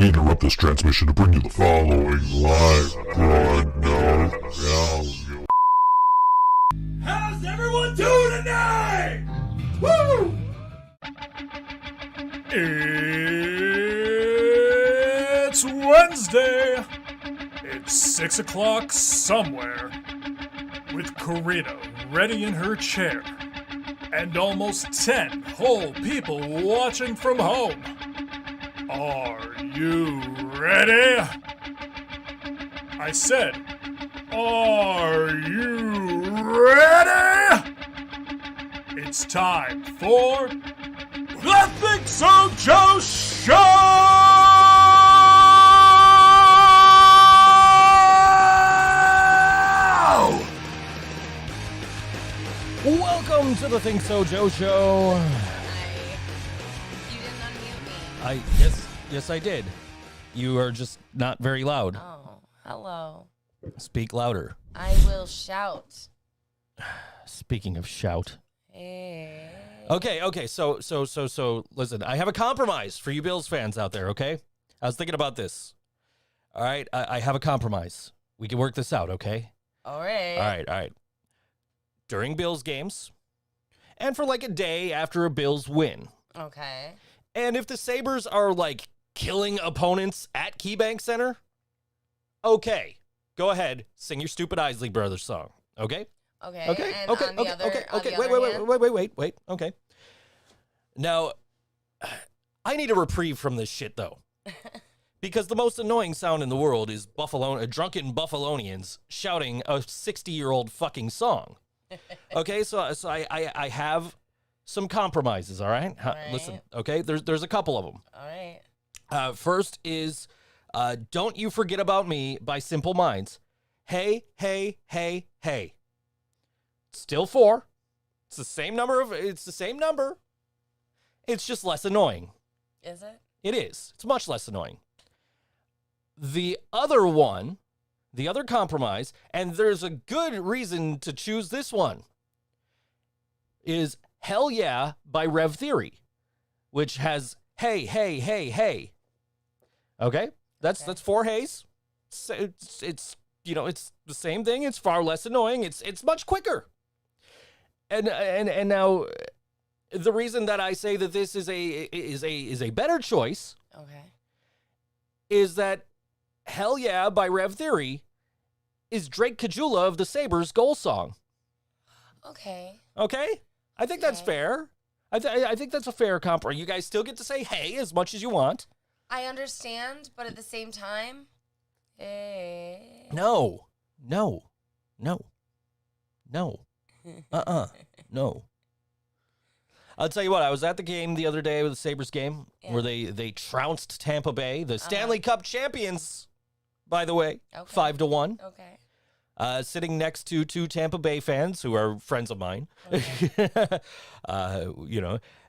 We interrupt this transmission to bring you the following live broadcast. How's everyone doing tonight? Woo! It's Wednesday. It's 6 o'clock somewhere. With Karina ready in her chair. And almost 10 whole people watching from home. Are you ready? I said, are you ready? It's time for the ThinkSoJoE Show! Welcome to the ThinkSoJoE Show. You didn't unmute me. Yes, I did. You are just not very loud. Oh, hello. Speak louder. I will shout. Speaking of shout. Hey. Okay. So, listen, I have a compromise for you Bills fans out there, okay? I was thinking about this. All right, I have a compromise. We can work this out, okay? All right. All right. During Bills games, and for like a day after a Bills win. Okay. And if the Sabres are like killing opponents at KeyBank Center, okay, go ahead, sing your stupid Isley Brothers song, okay? Okay. Okay. And Okay. on the other, on the other hand? Wait. Okay. Now, I need a reprieve from this shit though, because the most annoying sound in the world is drunken Buffalonians shouting a 60-year-old fucking song. Okay, so I have some compromises. All right, Right. Listen. Okay, there's a couple of them. All right. First is "Don't You Forget About Me" by Simple Minds. Hey. Still 4. It's the same number. It's just less annoying. Is it? It is. It's much less annoying. The other one, the other compromise, and there's a good reason to choose this one, is "Hell Yeah" by Rev Theory, which has hey. Okay? That's 4 hays. It's it's the same thing. It's far less annoying. It's much quicker. And now the reason that I say that this is a better choice Okay. is that "Hell Yeah" by Rev Theory is Drake Kajula of the Sabres' goal song. Okay. Okay? I think that's Okay. fair. I think that's a fair compromise. You guys still get to say hey as much as you want. I understand, but at the same time, hey. No. No. I'll tell you what, I was at the game the other day with the Sabres game where they trounced Tampa Bay, the Stanley Cup champions, by the way, Okay. 5-1. Okay. Sitting next to 2 Tampa Bay fans who are friends of mine. Okay.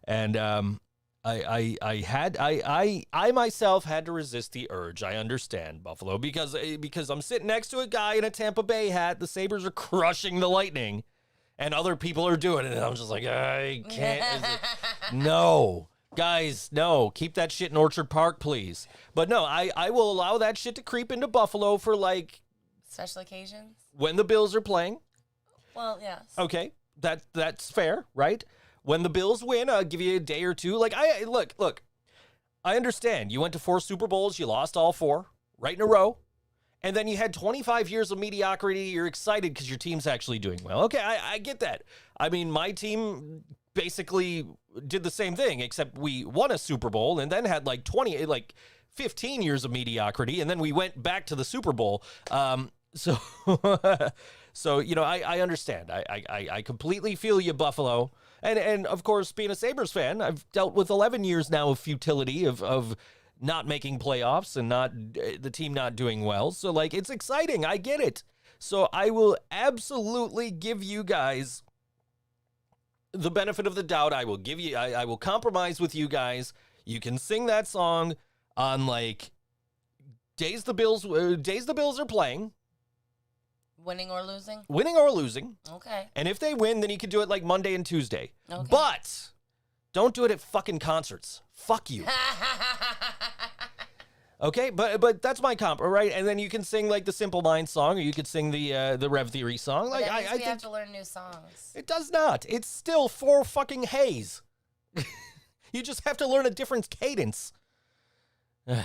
And I myself had to resist the urge. I understand, Buffalo, because I'm sitting next to a guy in a Tampa Bay hat. The Sabres are crushing the Lightning, and other people are doing it, and I'm just like, I can't. No. Guys, no. Keep that shit in Orchard Park, please. But no, I will allow that shit to creep into Buffalo for like Special occasions? when the Bills are playing. Well, yes. Okay, that's fair, right? When the Bills win, I'll give you a day or two. Like, look, I understand. You went to 4 Super Bowls, you lost all 4 right in a row, and then you had 25 years of mediocrity. You're excited because your team's actually doing well. Okay, I get that. I mean, my team basically did the same thing, except we won a Super Bowl and then had like 15 years of mediocrity, and then we went back to the Super Bowl. So I understand. I completely feel you, Buffalo. And of course, being a Sabres fan, I've dealt with 11 years now of futility of not making playoffs and the team not doing well. So like, it's exciting. I get it. So I will absolutely give you guys the benefit of the doubt. I will compromise with you guys. You can sing that song on like days the Bills are playing. Winning or losing? Winning or losing. Okay. And if they win, then you can do it like Monday and Tuesday. Okay. But don't do it at fucking concerts. Fuck you. Okay, but that's my comp, right? And then you can sing like the Simple Minds song, or you could sing the Rev Theory song. But Like that means I we think have to learn new songs. it does not. It's still 4 fucking haze. You just have to learn a different cadence. I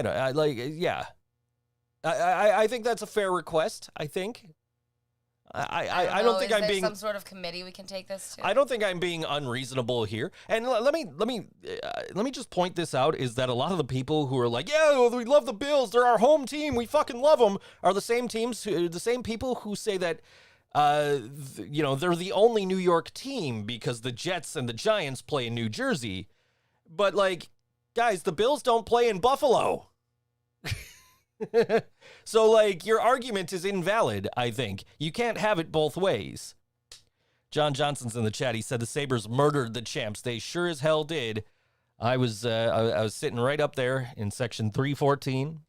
don't. I like. Yeah. I think that's a fair request. I think. I don't think Is I'm there being some sort of committee we can take this to? I don't think I'm being unreasonable here. And let me just point this out, is that a lot of the people who are like, yeah, we love the Bills, they're our home team, we fucking love them, are the same people who say that they're the only New York team because the Jets and the Giants play in New Jersey. But like, guys, the Bills don't play in Buffalo. So, like, your argument is invalid, I think. You can't have it both ways. John Johnson's in the chat. He said the Sabres murdered the champs. They sure as hell did. I was sitting right up there in section 314,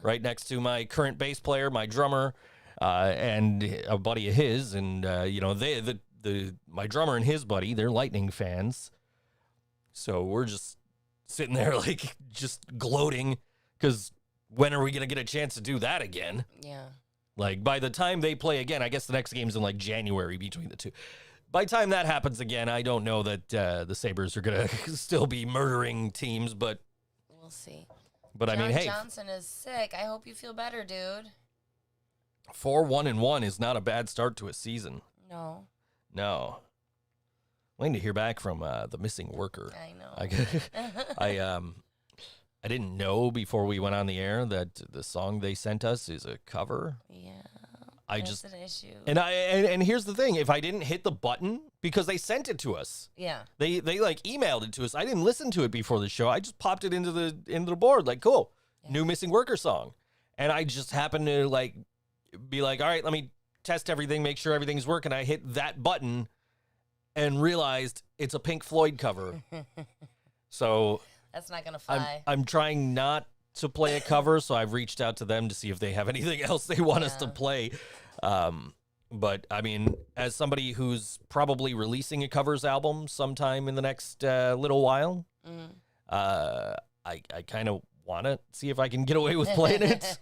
right next to my current bass player, my drummer, and a buddy of his. And, my drummer and his buddy, they're Lightning fans. So we're just sitting there, like, just gloating because when are we going to get a chance to do that again? Yeah. Like, by the time they play again, I guess the next game's in, like, January between the two. By the time that happens again, I don't know that the Sabres are going to still be murdering teams, but... We'll see. But, John I mean, hey... Johnson is sick. I hope you feel better, dude. 4-1-1 is not a bad start to a season. No. Waiting to hear back from the missing worker. I know. I didn't know before we went on the air that the song they sent us is a cover. Yeah. That's an issue. And here's the thing: if I didn't hit the button because they sent it to us, they like emailed it to us. I didn't listen to it before the show. I just popped it into the board. Like, cool, new missing worker song, and I just happened to like be like, all right, let me test everything, make sure everything's working. I hit that button and realized it's a Pink Floyd cover. So. That's not going to fly. I'm trying not to play a cover, so I've reached out to them to see if they have anything else they want us to play. But, I mean, as somebody who's probably releasing a covers album sometime in the next little while, I kind of want to see if I can get away with playing it.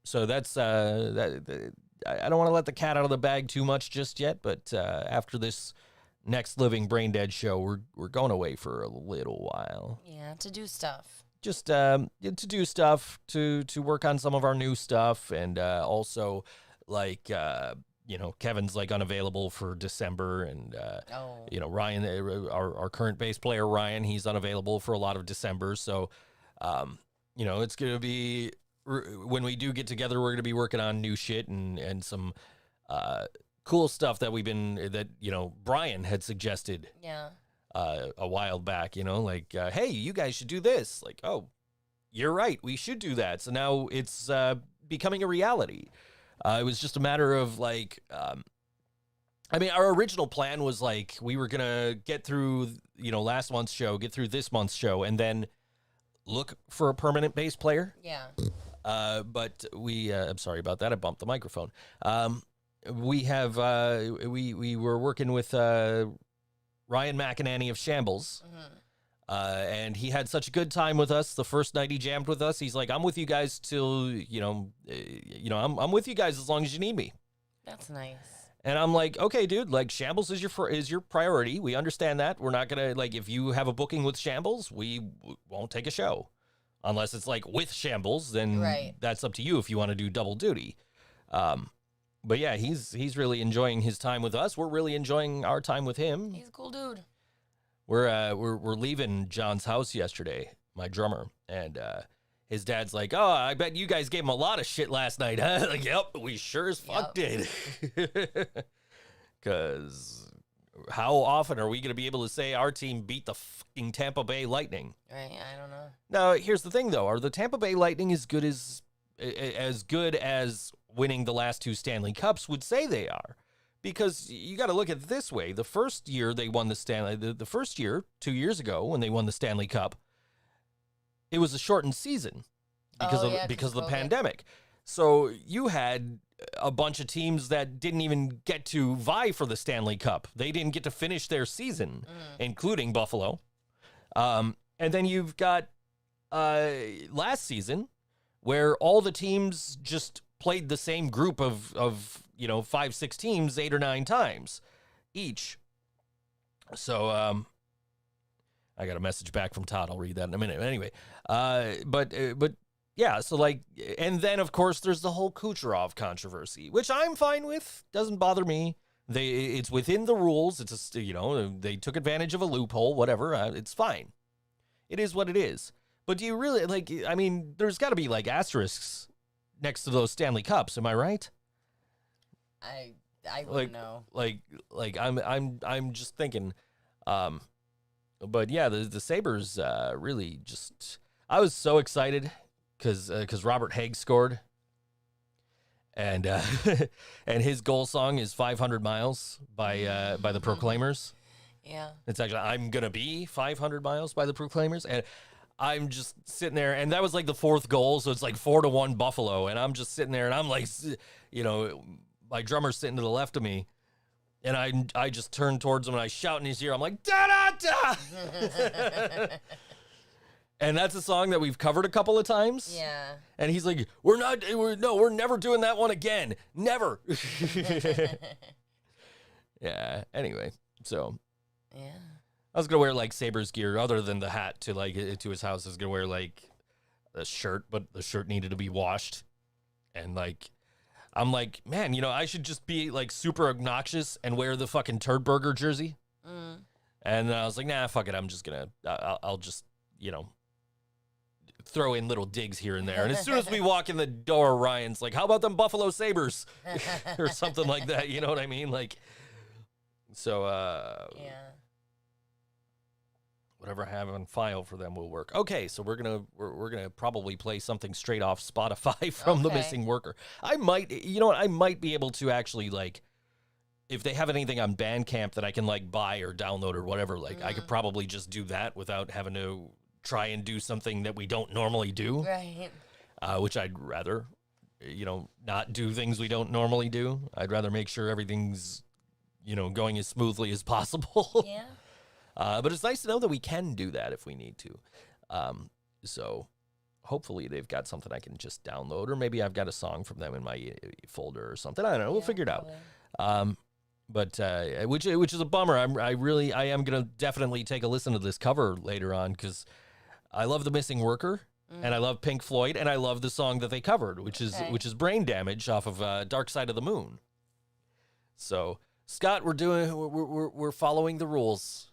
So that's... I don't want to let the cat out of the bag too much just yet, but after this... next Living Brain Dead show, we're going away for a little while. Yeah, to do stuff. Just to do stuff, to work on some of our new stuff, and also like Kevin's like unavailable for December, and Ryan, our current bass player Ryan, he's unavailable for a lot of December. So it's gonna be, when we do get together, we're gonna be working on new shit and some cool stuff that Brian had suggested a while back, hey, you guys should do this. Like, oh, you're right, we should do that. So now it's becoming a reality. It was just a matter of like, our original plan was like, we were going to get through, last month's show, get through this month's show, and then look for a permanent bass player. Yeah. But I'm sorry about that. I bumped the microphone. We have we were working with Ryan McEnany of Shambles, and he had such a good time with us the first night he jammed with us. He's like, I'm with you guys till I'm with you guys as long as you need me. That's nice. And I'm like, okay, dude, like Shambles is your priority. We understand that. We're not gonna, like, if you have a booking with Shambles, we won't take a show unless it's like with Shambles. Then that's up to you if you want to do double duty. But yeah, he's really enjoying his time with us. We're really enjoying our time with him. He's a cool dude. We're leaving John's house yesterday, my drummer, and his dad's like, "Oh, I bet you guys gave him a lot of shit last night, huh?" Like, yep, we sure as fuck did. Because how often are we going to be able to say our team beat the fucking Tampa Bay Lightning? Right, I don't know. Now, here's the thing, though: are the Tampa Bay Lightning as good as winning the last 2 Stanley Cups would say they are? Because you got to look at it this way. The first year they won the first year, 2 years ago, when they won the Stanley Cup, it was a shortened season because of the pandemic. So you had a bunch of teams that didn't even get to vie for the Stanley Cup. They didn't get to finish their season, including Buffalo. And then you've got last season where all the teams just played the same group of 5-6 teams 8 or 9 times each. So I got a message back from Todd. I'll read that in a minute. Anyway, but yeah, so like, and then of course there's the whole Kucherov controversy, which I'm fine with. Doesn't bother me. It's within the rules. It's they took advantage of a loophole. Whatever. It's fine. It is what it is. But do you really like? I mean, there's got to be like asterisks next to those Stanley Cups. Am I right? I wouldn't know. Like I'm just thinking. But yeah, the Sabres really just. I was so excited because Robert Haig scored, and and his goal song is 500 Miles by the Proclaimers. Yeah, it's actually I'm gonna be 500 Miles by the Proclaimers, and I'm just sitting there, and that was like the 4th goal, so it's like 4-1 Buffalo, and I'm just sitting there, and I'm like, my drummer's sitting to the left of me, and I just turn towards him and I shout in his ear, I'm like, da da da, and that's a song that we've covered a couple of times. Yeah, and he's like, we're never doing that one again, never. Yeah. Anyway, so yeah. I was gonna wear like Sabres gear other than the hat to his house. I was gonna wear like a shirt, but the shirt needed to be washed. And like, I'm like, man, I should just be like super obnoxious and wear the fucking Turd Burger jersey. And I was like, nah, fuck it. I'm just gonna, I'll just, throw in little digs here and there. And as soon as we walk in the door, Ryan's like, how about them Buffalo Sabres? Or something like that. You know what I mean? Like, so, yeah. Whatever I have on file for them will work. Okay, so we're gonna probably play something straight off Spotify from The Missing Worker. I might, I might be able to actually like, if they have anything on Bandcamp that I can like buy or download or whatever, like I could probably just do that without having to try and do something that we don't normally do. Right. Which I'd rather, not do things we don't normally do. I'd rather make sure everything's, going as smoothly as possible. Yeah. But it's nice to know that we can do that if we need to. So hopefully they've got something I can just download, or maybe I've got a song from them in my folder or something. I don't know. We'll figure it out. But which is a bummer. I am going to definitely take a listen to this cover later on because I love The Missing Worker and I love Pink Floyd and I love the song that they covered, which is Brain Damage off of Dark Side of the Moon. So Scott, we're following the rules.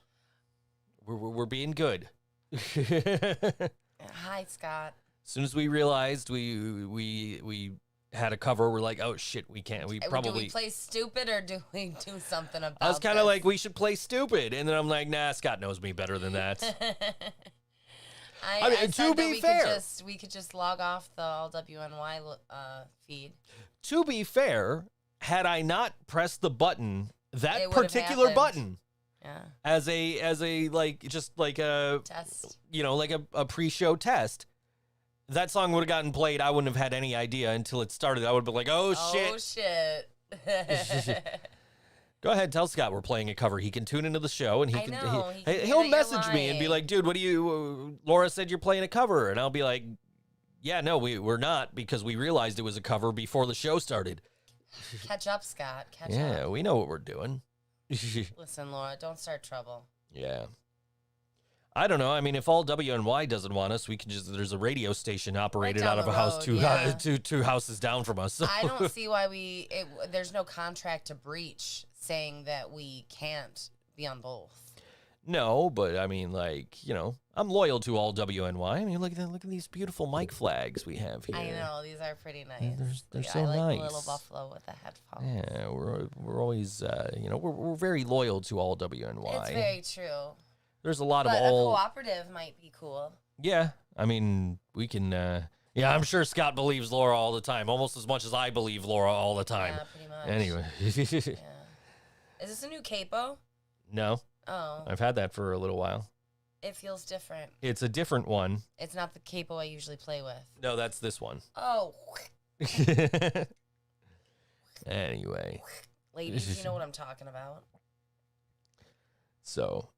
We're being good. Hi, Scott. As soon as we realized we had a cover, we're like, oh shit, we can't. Do we play stupid or do we do something about it? I was kind of like, we should play stupid, and then I'm like, nah, Scott knows me better than that. I mean, to be fair, we could just log off the all WNY feed. To be fair, had I not pressed the button, that particular button. Yeah. As a like just like a test, like a pre-show test, that song would have gotten played. I wouldn't have had any idea until it started. I would have been like, oh shit. Go ahead, tell Scott we're playing a cover. He can tune into the show and he'll message me and be like, dude, what do you? Laura said you're playing a cover, and I'll be like, yeah, no, we're not, because we realized it was a cover before the show started. Catch up, Scott. Catch up. Yeah, we know what we're doing. Listen, Laura, don't start trouble. Yeah. I don't know. I mean, if all WNY doesn't want us, we can just, there's a radio station operated out of a house two houses down from us. So. I don't see why there's no contract to breach saying that we can't be on both. No, but I mean, like, I'm loyal to all WNY. I mean, look at these beautiful mic flags we have here. I know, these are pretty nice. They're so nice. I like nice. the little buffalo with the headphones. Yeah, we're always, we're very loyal to all WNY. It's very true. There's a lot of a cooperative might be cool. Yeah, I mean, we can. Yeah, I'm sure Scott believes Laura all the time, almost as much as I believe Laura all the time. Yeah, pretty much. Anyway. Yeah. Is this a new capo? No. Oh. I've had that for a little while. It feels different. It's a different one. It's not the capo I usually play with. No, that's this one. Oh. Anyway. Ladies, you know what I'm talking about. So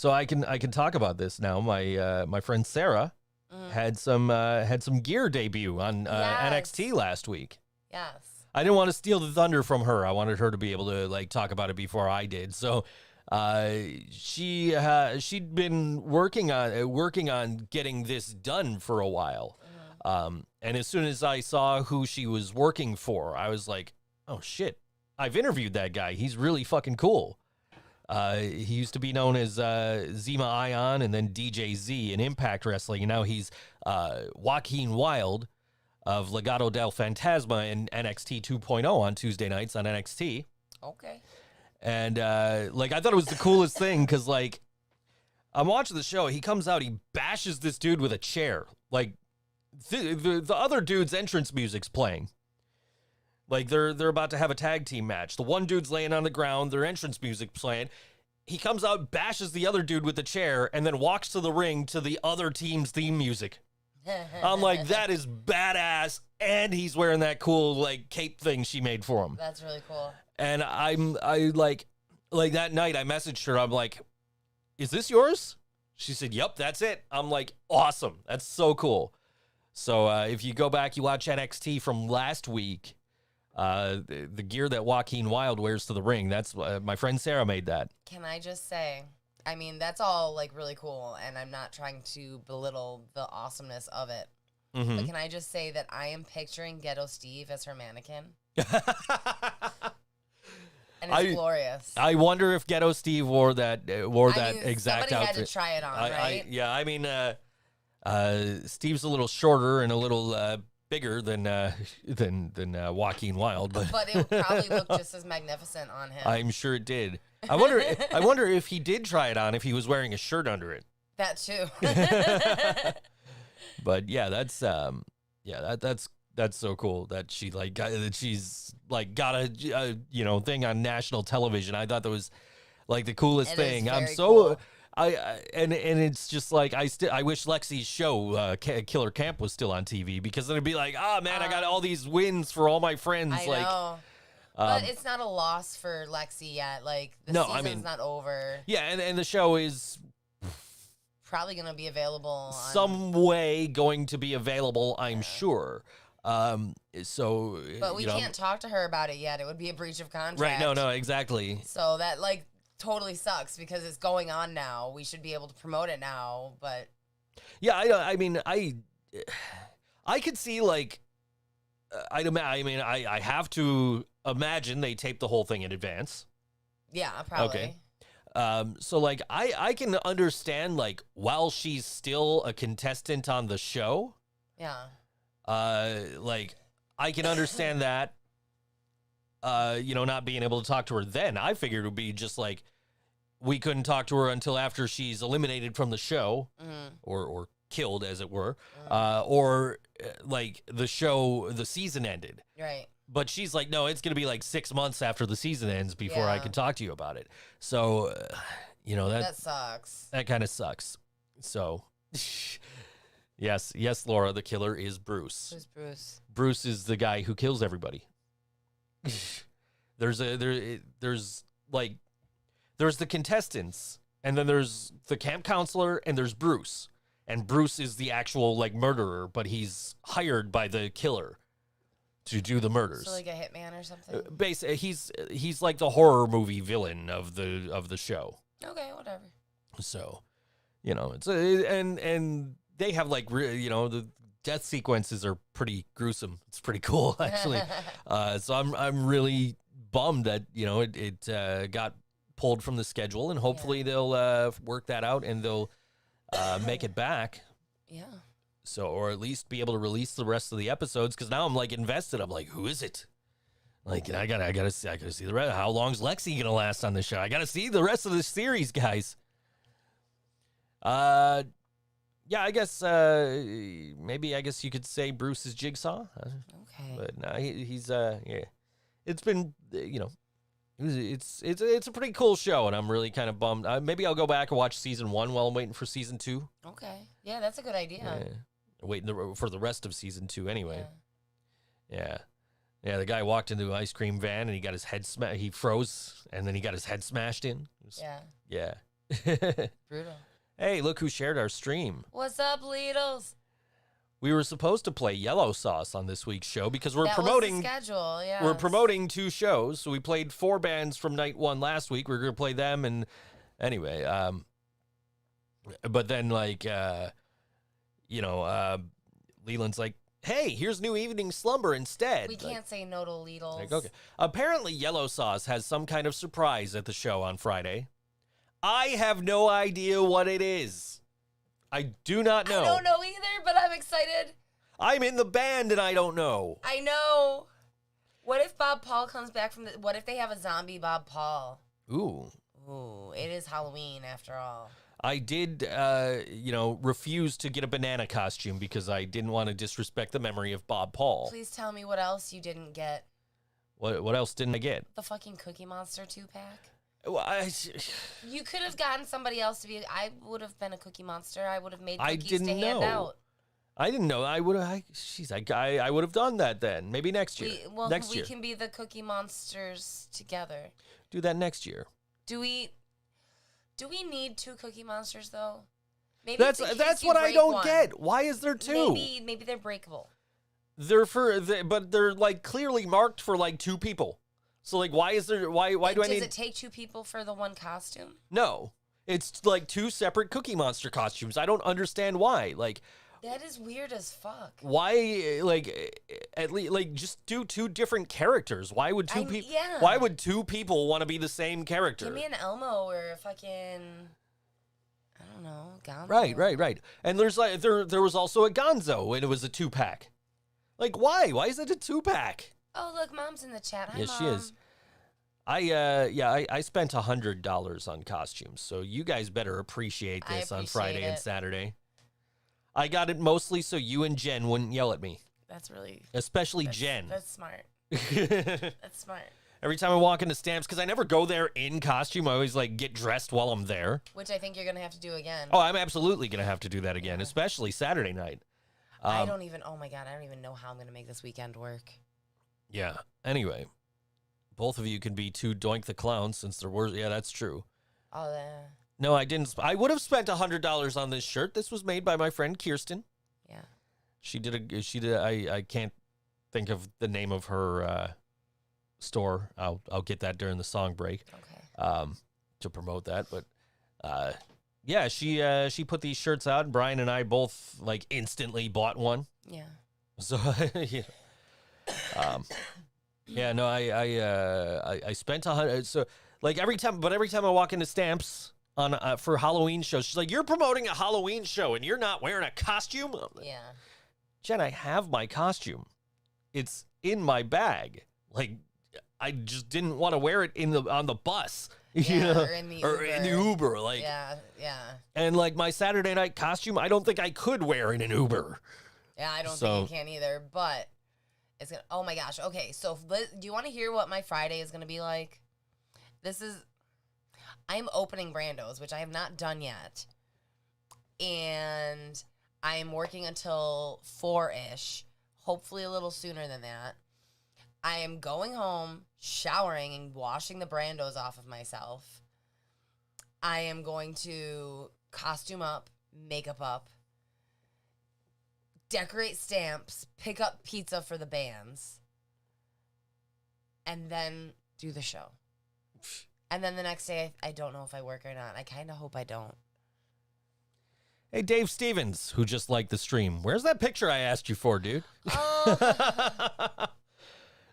I can talk about this now. My friend Sarah had some gear debut on NXT last week. Yes. I didn't want to steal the thunder from her. I wanted her to be able to like talk about it before I did. So she'd been working on getting this done for a while. And as soon as I saw who she was working for, I was like, oh shit, I've interviewed that guy. He's really fucking cool. He used to be known as Zima Ion and then DJ Z in Impact Wrestling. And now he's Joaquin Wilde of Legado del Fantasma in NXT 2.0 on Tuesday nights on NXT. Okay. And like I thought it was the coolest thing because like I'm watching the show. He comes out, he bashes this dude with a chair. Like the other dude's entrance music's playing. Like they're about to have a tag team match. The one dude's laying on the ground, their entrance music's playing. He comes out, bashes the other dude with the chair, and then walks to the ring to the other team's theme music. I'm like, that is badass, and he's wearing that cool like cape thing she made for him. That's really cool. And I like that night I messaged her. I'm like, is this yours? She said, yep, that's it. I'm like, awesome. That's so cool. So if you go back, you watch NXT from last week, the gear that Joaquin Wilde wears to the ring, that's my friend Sarah made that. Can I just say, I mean, that's all like really cool, and I'm not trying to belittle the awesomeness of it. Mm-hmm. But can I just say that I am picturing Ghetto Steve as her mannequin? And it's glorious. I wonder if Ghetto Steve wore that exact somebody outfit. had to try it on, right? I mean, Steve's a little shorter and a little bigger than Joaquin Wilde, but it would probably look just as magnificent on him. I'm sure it did. I wonder if he did try it on if he was wearing a shirt under it. That too. But yeah, that's so cool that she's got a thing on national television. I thought that was like the coolest thing. I'm so cool. and it's just like I wish Lexi's show Killer Camp was still on TV because then it'd be like, oh man, I got all these wins for all my friends. I know. But it's not a loss for Lexi yet. Like the season's not over. Yeah, and the show is probably going to be available some way going to be available, I'm sure. But we can't talk to her about it yet. It would be a breach of contract. Right, no, exactly. So that like totally sucks because it's going on now. We should be able to promote it now, but yeah, I mean, I could see like I have to imagine they taped the whole thing in advance. Yeah, probably. Okay. So like I can understand like while she's still a contestant on the show. Yeah. Like I can understand that. Not being able to talk to her then. I figured it would be just like we couldn't talk to her until after she's eliminated from the show, or killed, as it were, or like the season ended. Right. But she's like, no, it's going to be like 6 months after the season ends before I can talk to you about it. So, that sucks. That kind of sucks. So, yes, Laura, the killer is Bruce. Who's Bruce? Bruce is the guy who kills everybody. There's the contestants, and then there's the camp counselor, and there's Bruce. And Bruce is the actual like murderer, but he's hired by the killer to do the murders. So like a hitman or something? Basically, he's like the horror movie villain of the show. Okay, whatever. So, it's and they have like the death sequences are pretty gruesome. It's pretty cool actually. So I'm really bummed that it got pulled from the schedule, and hopefully they'll work that out and they'll make it back. Yeah. So, or at least be able to release the rest of the episodes, because now I'm like invested. I'm like, who is it? Like, I gotta see the rest. How long's Lexi gonna last on the show? I gotta see the rest of the series, guys. Yeah, I guess maybe you could say Bruce is Jigsaw. Okay. But no, he's It's been it's a pretty cool show, and I'm really kind of bummed. Maybe I'll go back and watch season 1 while I'm waiting for season 2. Okay. Yeah, that's a good idea. Waiting for the rest of season 2 anyway. Yeah. Yeah, the guy walked into an ice cream van and he got his head he froze and then he got his head smashed in. Yeah. Yeah. Brutal. Hey, look who shared our stream. What's up, Leadles? We were supposed to play Yellow Sauce on this week's show because we're That promoting was the schedule, yeah. we're promoting 2 shows. So we played 4 bands from night 1 last week. We're going to play them and anyway, but then like Leland's like, "Hey, here's New Evening Slumber instead." We can't say no to Leadles. Like, okay. Apparently Yellow Sauce has some kind of surprise at the show on Friday. I have no idea what it is. I do not know. I don't know either, but I'm excited. I'm in the band and I don't know. I know. What if Bob Paul comes back from what if they have a zombie Bob Paul? Ooh. Ooh, it is Halloween after all. I did, refuse to get a banana costume because I didn't want to disrespect the memory of Bob Paul. Please tell me what else you didn't get. What else didn't I get? The fucking Cookie Monster 2-pack. Well, You could have gotten somebody else to be. I would have been a Cookie Monster. I would have made I cookies didn't to hand know. out. I didn't know. I would have. I would have done that then. Maybe next year. We can be the Cookie Monsters together. Do that next year. Do we need 2 Cookie Monsters though? Maybe That's it's in that's case you what I break don't one. get. Why is there 2? Maybe they're breakable. But they're like clearly marked for like 2 people. So like, why is there? Why do I need? Does it take 2 people for the one costume? No, it's like 2 separate Cookie Monster costumes. I don't understand why. Like, That is weird as fuck. why? Like, at least like just do 2 different characters. Why would 2 people? Yeah. Why would 2 people want to be the same character? Give me an Elmo or a fucking, I don't know, Gonzo. Right. And there's like there was also a Gonzo, and it was a 2-pack. Like, why? Why is it a 2-pack? Oh, look, Mom's in the chat. Hi, Yes, Mom. she is. I spent $100 on costumes, so you guys better appreciate I this on appreciate Friday and it. Saturday. I got it mostly so you and Jen wouldn't yell at me, That's really, especially Jen. that's smart. That's smart. Every time I walk into Stamps, because I never go there in costume, I always like get dressed while I'm there. Which I think you're going to have to do again. Oh, I'm absolutely gonna have to do that again, especially Saturday night. I don't even, oh my God, I don't even know how I'm going to make this weekend work. Yeah. Anyway, both of you can be 2 Doink the Clowns since there were. Yeah, that's true. Oh, No, I didn't. I would have spent $100 on this shirt. This was made by my friend Kirsten. yeah. She did. I can't think of the name of her store. I'll get that during the song break. Okay. To promote that. But yeah, she put these shirts out, and Brian and I both like instantly bought one. Yeah. So yeah. Yeah, no, I spent $100. So like every time I walk into Stamps on for Halloween shows, she's like, "You're promoting a Halloween show and you're not wearing a costume?" I'm like, Yeah. Jen, I have my costume. It's in my bag. Like, I just didn't want to wear it on the bus, you Yeah, know, or in the Uber. Like, Yeah. and like my Saturday night costume, I don't think I could wear in an Uber. Yeah, I don't So- think you can either, but it's gonna, oh my gosh. Okay, so do you want to hear what my Friday is going to be like? I'm opening Brando's, which I have not done yet. And I am working until 4-ish, hopefully a little sooner than that. I am going home, showering, and washing the Brando's off of myself. I am going to costume up, makeup up, decorate Stamps, pick up pizza for the bands, and then do the show. And then the next day, I don't know if I work or not. I kind of hope I don't. Hey, Dave Stevens, who just liked the stream. Where's that picture I asked you for, dude? Oh,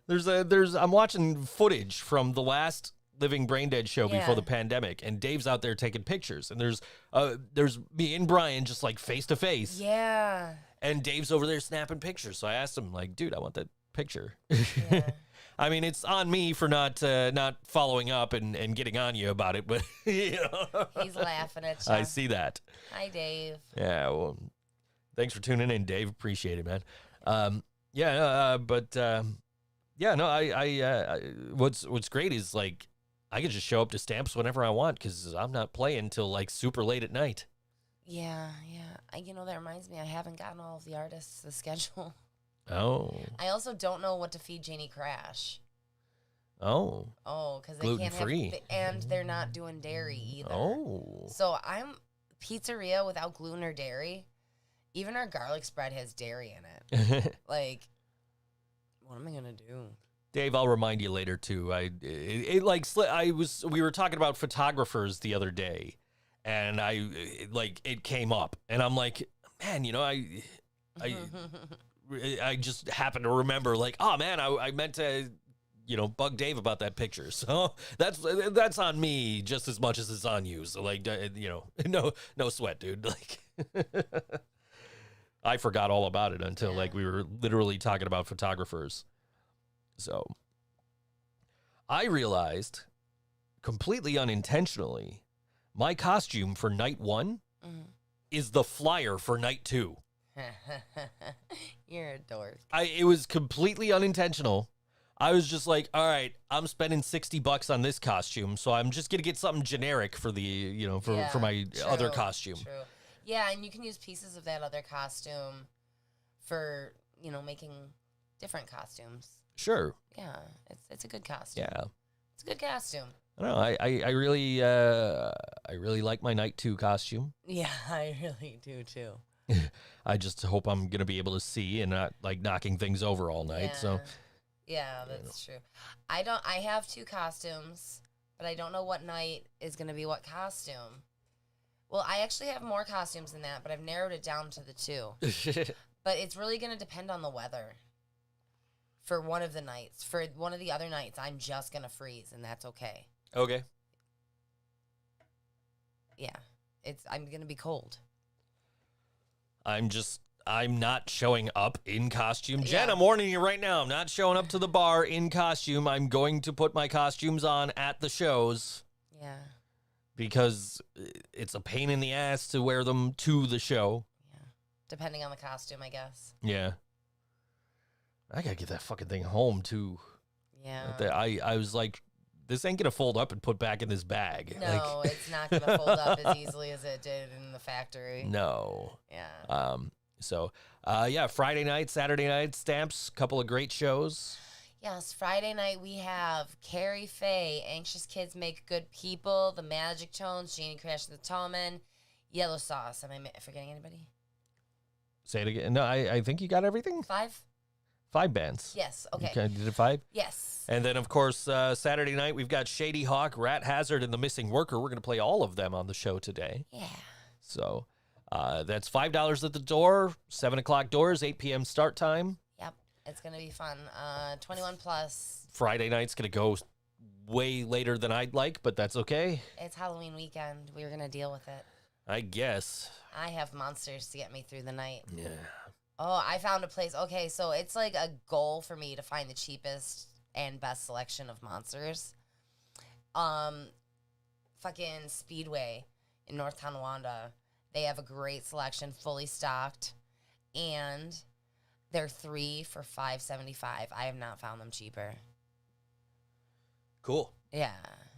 I'm watching footage from the last Living Brain Dead show Yeah. before the pandemic, and Dave's out there taking pictures, and there's me and Brian just like face to face, yeah. and Dave's over there snapping pictures. So I asked him, like, dude, I want that picture. Yeah. I mean, it's on me for not following up and getting on you about it, but you know, He's laughing at you. I see that. Hi, Dave. Yeah, well, thanks for tuning in, Dave. Appreciate it, man. What's great is like I can just show up to Stamps whenever I want because I'm not playing till like super late at night. Yeah. That reminds me, I haven't gotten all of the artists the schedule. Oh. I also don't know what to feed Janie Crash. Oh. Oh, because they can't have, Gluten-free. and they're not doing dairy either. Oh. So I'm pizzeria without gluten or dairy. Even our garlic spread has dairy in it. Like, what am I gonna do? Dave, I'll remind you later too. We were talking about photographers the other day, and it came up, and I'm like, man, I just happened to remember, like, oh man, I meant to, bug Dave about that picture. So that's on me just as much as it's on you. So like, no sweat, dude. Like, I forgot all about it until we were literally talking about photographers. So I realized completely unintentionally, my costume for night 1 is the flyer for night 2. You're a dork. It was completely unintentional. I was just like, all right, I'm spending $60 on this costume, so I'm just gonna get something generic for the, for my other costume. True. Yeah, and you can use pieces of that other costume for, making different costumes. Sure. Yeah, it's a good costume. Yeah. It's a good costume. I don't know. I really like my night 2 costume. Yeah, I really do too. I just hope I'm gonna be able to see and not like knocking things over all night. So. Yeah, that's true. I have 2 costumes, but I don't know what night is going to be what costume. Well, I actually have more costumes than that, but I've narrowed it down to the 2. But it's really going to depend on the weather for one of the nights. For one of the other nights, I'm just going to freeze, and that's okay. Okay. Yeah, I'm going to be cold. I'm not showing up in costume. Jen, Yeah. I'm warning you right now. I'm not showing up to the bar in costume. I'm going to put my costumes on at the shows. Yeah. Because it's a pain in the ass to wear them to the show. Yeah. Depending on the costume, I guess. Yeah. I gotta get that fucking thing home, too. Yeah. I was like, this ain't gonna fold up and put back in this bag. No, it's not gonna fold up as easily as it did in the factory. No. Yeah. So, Friday night, Saturday night, Stamps, couple of great shows. Yes, Friday night we have Carrie Faye, Anxious Kids Make Good People, The Magic Tones, Janie Crash and the Tallman, Yellow Sauce. Am I forgetting anybody? Say it again. No, I think you got everything. 5? 5 bands. Yes, okay. You did it 5? Yes. And then, of course, Saturday night, we've got Shadyhawk, Rat Hazard, and The Missing Worker. We're going to play all of them on the show today. Yeah. So that's $5 at the door, 7 o'clock doors, 8 p.m. start time. Yep. It's going to be fun. 21 plus. Friday night's going to go way later than I'd like, but that's okay. It's Halloween weekend. We're going to deal with it. I guess. I have monsters to get me through the night. Yeah. Oh, I found a place. Okay, so it's like a goal for me to find the cheapest and best selection of monsters. Fucking Speedway in North Tonawanda. They have a great selection, fully stocked, and they're 3 for $5.75. I have not found them cheaper. Cool. Yeah.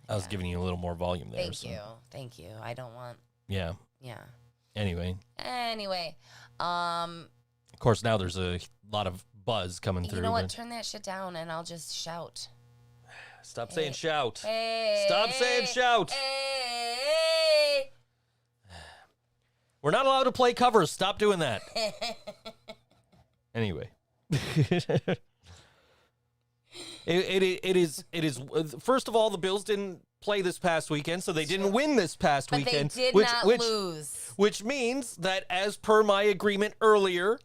I was giving you a little more volume there. Thank you. I don't want. Yeah. Yeah. Anyway. Of course, now there's a lot of buzz coming through. You know what? Turn that shit down, and I'll just shout. Stop saying shout. Hey, Stop saying shout. Hey. We're not allowed to play covers. Stop doing that. Anyway. It is. First of all, the Bills didn't play this past weekend, so they didn't win this past weekend. They did not lose. Which means that, as per my agreement earlier,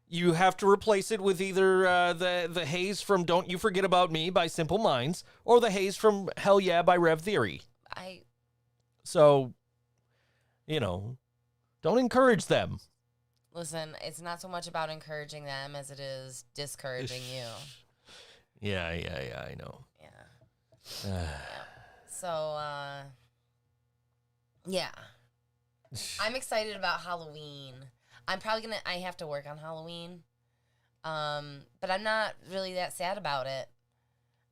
you have to replace it with either the haze from "Don't You Forget About Me" by Simple Minds or the haze from "Hell Yeah" by Rev Theory. So, don't encourage them. Listen, it's not so much about encouraging them as it is discouraging you. Yeah, I know. Yeah. Yeah. So, yeah. I'm excited about Halloween. I have to work on Halloween. But I'm not really that sad about it.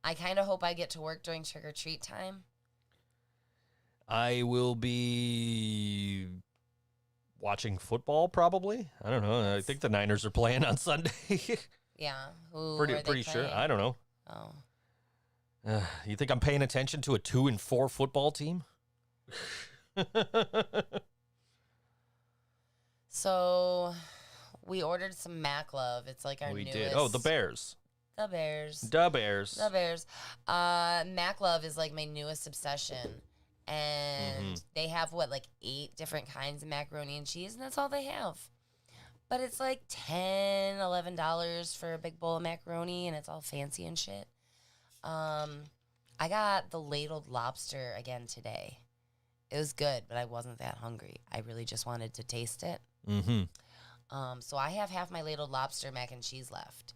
I kind of hope I get to work during trick-or-treat time. I will be watching football, probably. I don't know. I think the Niners are playing on Sunday. Yeah. Who are they Pretty sure. playing? I don't know. Oh. You think I'm paying attention to a 2-4 football team? So we ordered some Mac Love. It's like our We newest. did. Oh, the Bears. The Bears. The Bears. The Bears. Mac Love is like my newest obsession. And they have like 8 different kinds of macaroni and cheese, and that's all they have. But it's like $10, $11 for a big bowl of macaroni, and it's all fancy and shit. I got the ladled lobster again today. It was good, but I wasn't that hungry. I really just wanted to taste it. So I have half my ladled lobster mac and cheese left,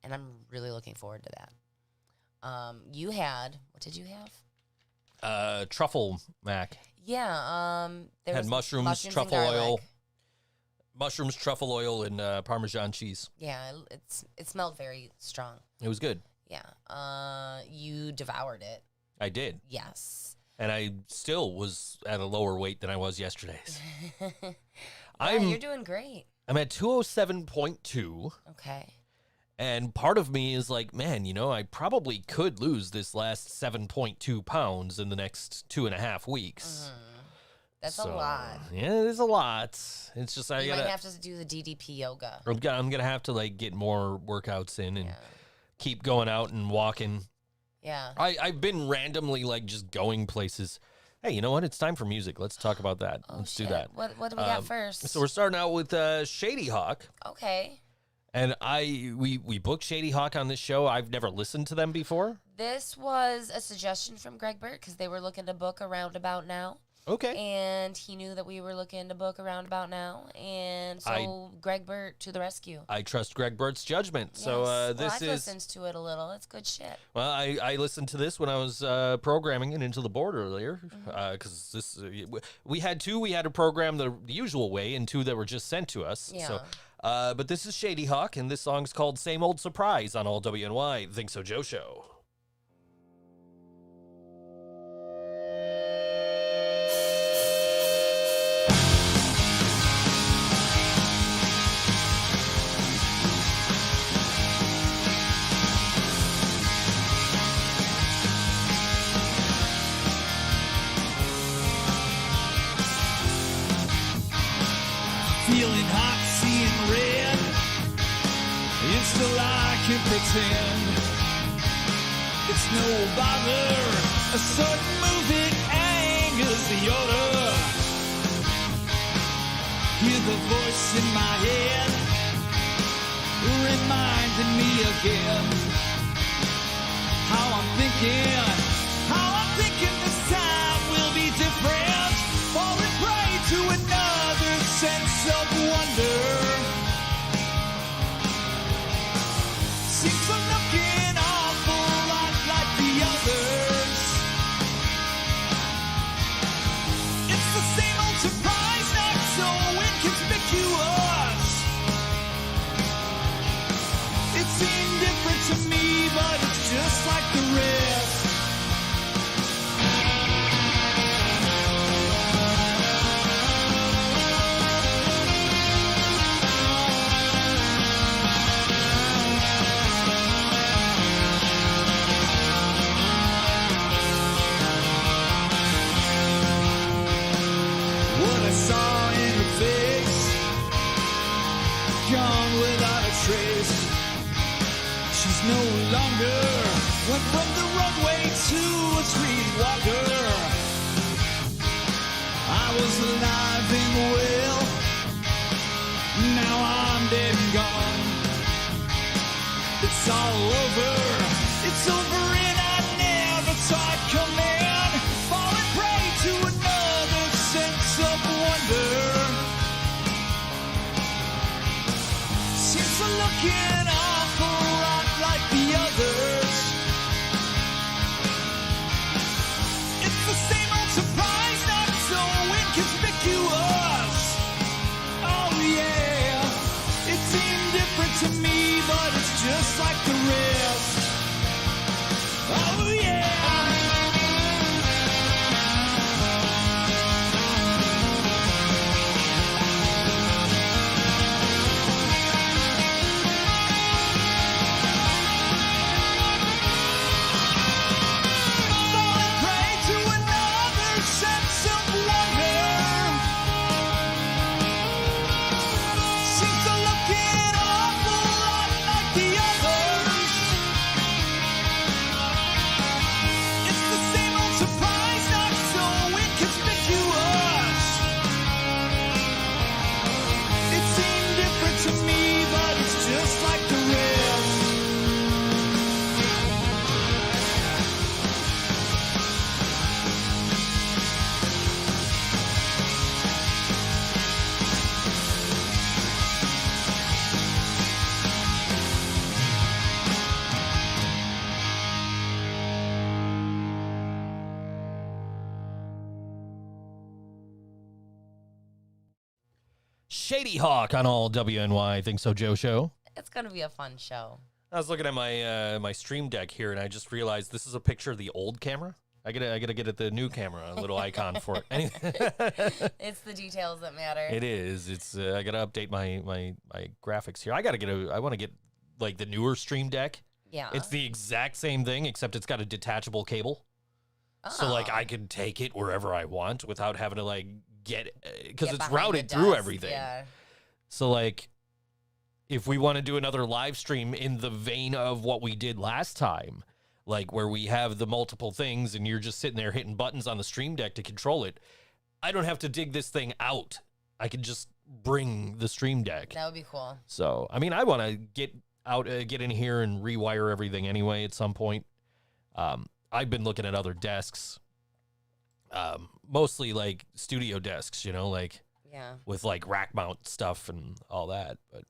and I'm really looking forward to that. You had, what did you have? Truffle mac. Yeah. There Had was mushrooms, and truffle garlic. oil. Mushrooms, truffle oil, and Parmesan cheese. Yeah, it smelled very strong. It was good. Yeah. You devoured it. I did. Yes. And I still was at a lower weight than I was yesterday. Yeah, you're doing great. I'm at 207.2. Okay. And part of me is like, man, I probably could lose this last 7.2 pounds in the next 2.5 weeks. That's a lot. Yeah, it is a lot. It's just You might have to do the DDP yoga. I'm gonna have to get more workouts in and keep going out and walking. Yeah. I've been randomly just going places. Hey, you know what? It's time for music. Let's talk about that. Let's do that. What do we got first? So we're starting out with Shadyhawk. Okay. And we booked Shadyhawk on this show. I've never listened to them before. This was a suggestion from Greg Burt because they were looking to book around about now. Okay. And he knew that we were looking to book around about now. And so Greg Burt to the rescue. I trust Greg Burt's judgment. Yes. So I've listened to it a little. It's good shit. Well, I listened to this when I was programming it Into the Board earlier because this we had 2. We had to program the usual way and 2 that were just sent to us. Yeah. So, but this is Shadyhawk, and this song's called Same Old Surprise on All WNY, ThinkSoJoE Show. Feeling hot, seeing red. It's still I can pretend it's no bother. A sudden move that angers the odor. Hear the voice in my head reminding me again how I'm thinking this time will be different. Falling prey to another sense of wonder. Seems I'm looking awful lot like the others. It's the same old surprise, not so inconspicuous. It seemed different to me, but it's just like the rest. What I saw in her face, gone without a trace. She's no longer went from the runway to a streetwalker. I was alive and well, now I'm dead and gone. It's all over, it's over and I never saw it coming. Falling prey to another sense of wonder. Seems to looking awful lot like the others. It's the same old surprise, not so inconspicuous. Oh yeah, it seemed different to me, but it's just like the rest. Oh yeah. Shadyhawk on all WNY Think So Joe show. It's gonna be a fun show. I was looking at my my stream deck here, and I just realized this is a picture of the old camera. I gotta get at the new camera, a little icon for it. It's the details that matter. It is. It's I gotta update my graphics here. I want to get like the newer stream deck. Yeah. It's the exact same thing, except it's got a detachable cable. So like I can take it wherever I want without having to like get because it's routed through everything. Yeah. So like if we want to do another live stream in the vein of what we did last time, like where we have the multiple things and you're just sitting there hitting buttons on the stream deck to control it, I don't have to dig this thing out. I can just bring the stream deck. That would be cool. So, I mean, I want to get in here and rewire everything anyway at some point. I've been looking at other desks, mostly like studio desks, you know, like with like rack mount stuff and all that. But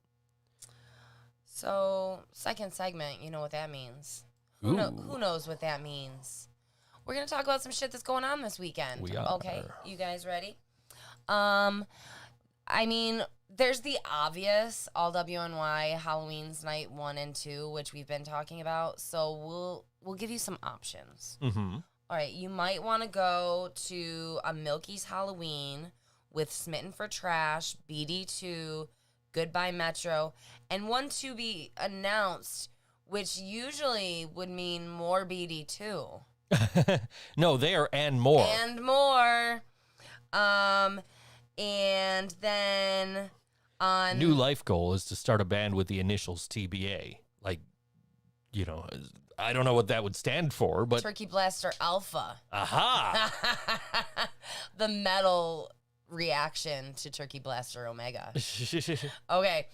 so second segment, you know what that means. Who knows what that means? We're going to talk about some shit that's going on this weekend. We are. Okay, you guys ready? I mean, there's the obvious all WNY Halloween's night 1 and 2, which we've been talking about. So we'll give you some options. mm-hmm. All right, you might want to go to a Milky's Halloween with Smitten for Trash, BD2, Goodbye Metro, and one to be announced, which usually would mean more BD2. No, there and more. And more. And then on... New life goal is to start a band with the initials TBA. Like, you know, I don't know what that would stand for, but... Turkey Blaster Alpha. Aha! The metal reaction to Turkey Blaster Omega. Okay.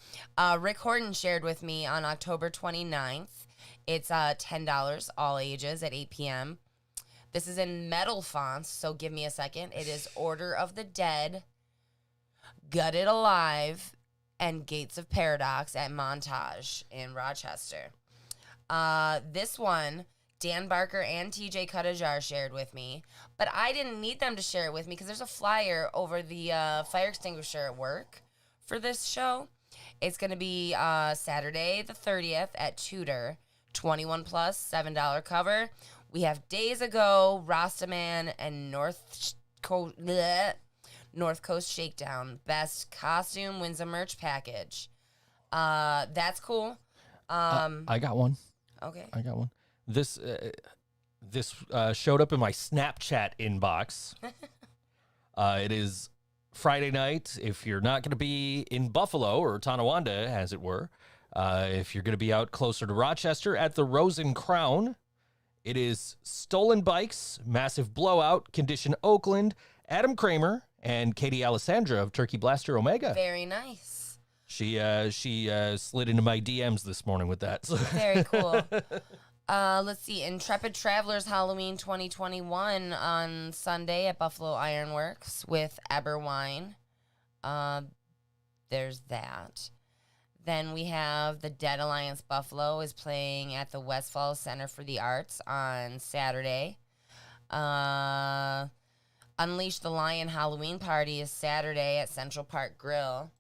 Rick Horton shared with me on October 29th. It's $10, all ages, at 8 p.m. This is in metal fonts, so give me a second. It is Order of the Dead, Gutted Alive, and Gates of Paradox at Montage in Rochester. This one, Dan Barker and TJ Cuttajar shared with me, but I didn't need them to share it with me because there's a flyer over the fire extinguisher at work for this show. It's going to be Saturday the 30th at Tudor, 21 plus, $7 cover. We have Days Ago, Rastaman, and North Coast Shakedown. Best costume wins a merch package. That's cool. I got one. Okay. I got one. This showed up in my Snapchat inbox. It is Friday night. If you're not going to be in Buffalo or Tonawanda, as it were, if you're going to be out closer to Rochester at the Rose and Crown, it is Stolen Bikes, Massive Blowout, Condition Oakland, Adam Kramer, and Katie Alessandra of Turkey Blaster Omega. Very nice. She slid into my DMs this morning with that. Very cool. Let's see. Intrepid Travelers Halloween 2021 on Sunday at Buffalo Ironworks with Eberwine. There's that. Then we have the Dead Alliance Buffalo is playing at the Westfall Center for the Arts on Saturday. Unleash the Lion Halloween Party is Saturday at Central Park Grill.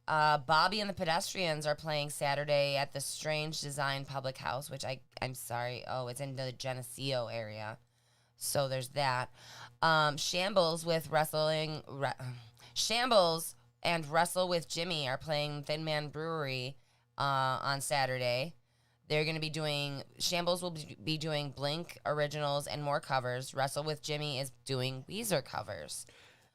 Bobby and the Pedestrians are playing Saturday at the Strange Design Public House, which I'm sorry. Oh, it's in the Geneseo area. So there's that. Shambles and Wrestle with Jimmy are playing Thin Man Brewery on Saturday. They're going to be doing... Shambles will be doing Blink originals and more covers. Wrestle with Jimmy is doing Weezer covers.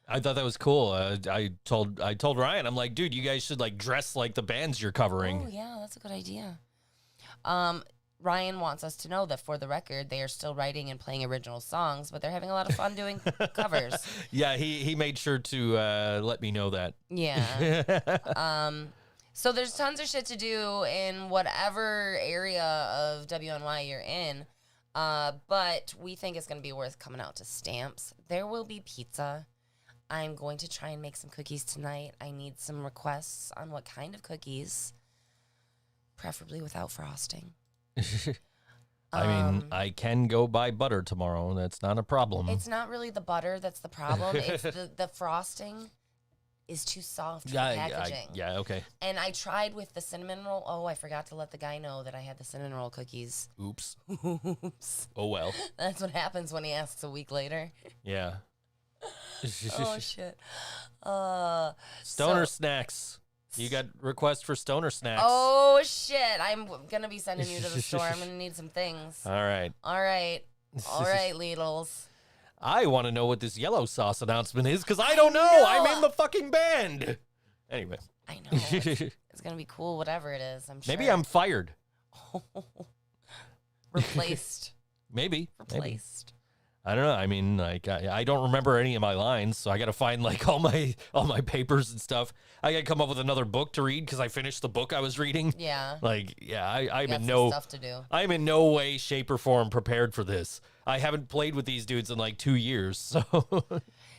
I thought that was cool. I told Ryan, I'm like, dude, you guys should like dress like the bands you're covering. Oh, yeah, that's a good idea. Ryan wants us to know that, for the record, they are still writing and playing original songs, but they're having a lot of fun doing covers. Yeah, he made sure to let me know that. Yeah. So there's tons of shit to do in whatever area of WNY you're in, but we think it's going to be worth coming out to Stamps. There will be pizza. I'm going to try and make some cookies tonight. I need some requests on what kind of cookies, preferably without frosting. I mean, I can go buy butter tomorrow. That's not a problem. It's not really the butter that's the problem. It's the frosting. is too soft for Yeah, packaging. yeah, okay. And I tried with the cinnamon roll. Oh, I forgot to let the guy know that I had the cinnamon roll cookies. Oops. Oops. Oh, well. That's what happens when he asks a week later. Yeah. Oh, shit. Stoner snacks. You got requests for stoner snacks. Oh, shit. I'm going to be sending you to the store. I'm going to need some things. All right. All right. All right, Lidls. I want to know what this yellow sauce announcement is because I don't know. I'm in the fucking band. Anyway. I know. It's going to be cool, whatever it is. I'm sure. Maybe I'm fired. Replaced. Maybe. Replaced. I don't know. I mean, like, I don't remember any of my lines, so I got to find like all my papers and stuff. I got to come up with another book to read because I finished the book I was reading. Yeah. Like, yeah, I'm Got in some no stuff to do. I'm in no way, shape, or form prepared for this. I haven't played with these dudes in like 2 years, so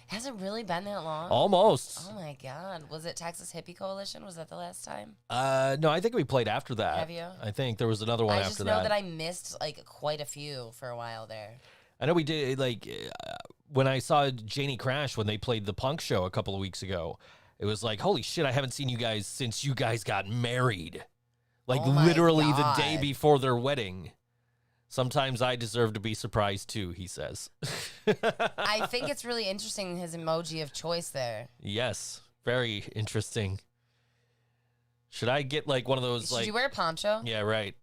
Has it really been that long? almost. Oh my God. Was it Texas Hippie Coalition? Was that the last time? No, I think we played after that. Have you? I think there was another one I after just know that. that I missed like quite a few for a while there. I know we did, like, when I saw Janie Crash when they played the punk show a couple of weeks ago, it was like, holy shit, I haven't seen you guys since you guys got married. Like, Oh my literally the day God. before their wedding. Sometimes I deserve to be surprised, too, he says. I think it's really interesting, his emoji of choice there. Yes, very interesting. Should I get, like, one of those, Should like... you wear a poncho? Yeah, right.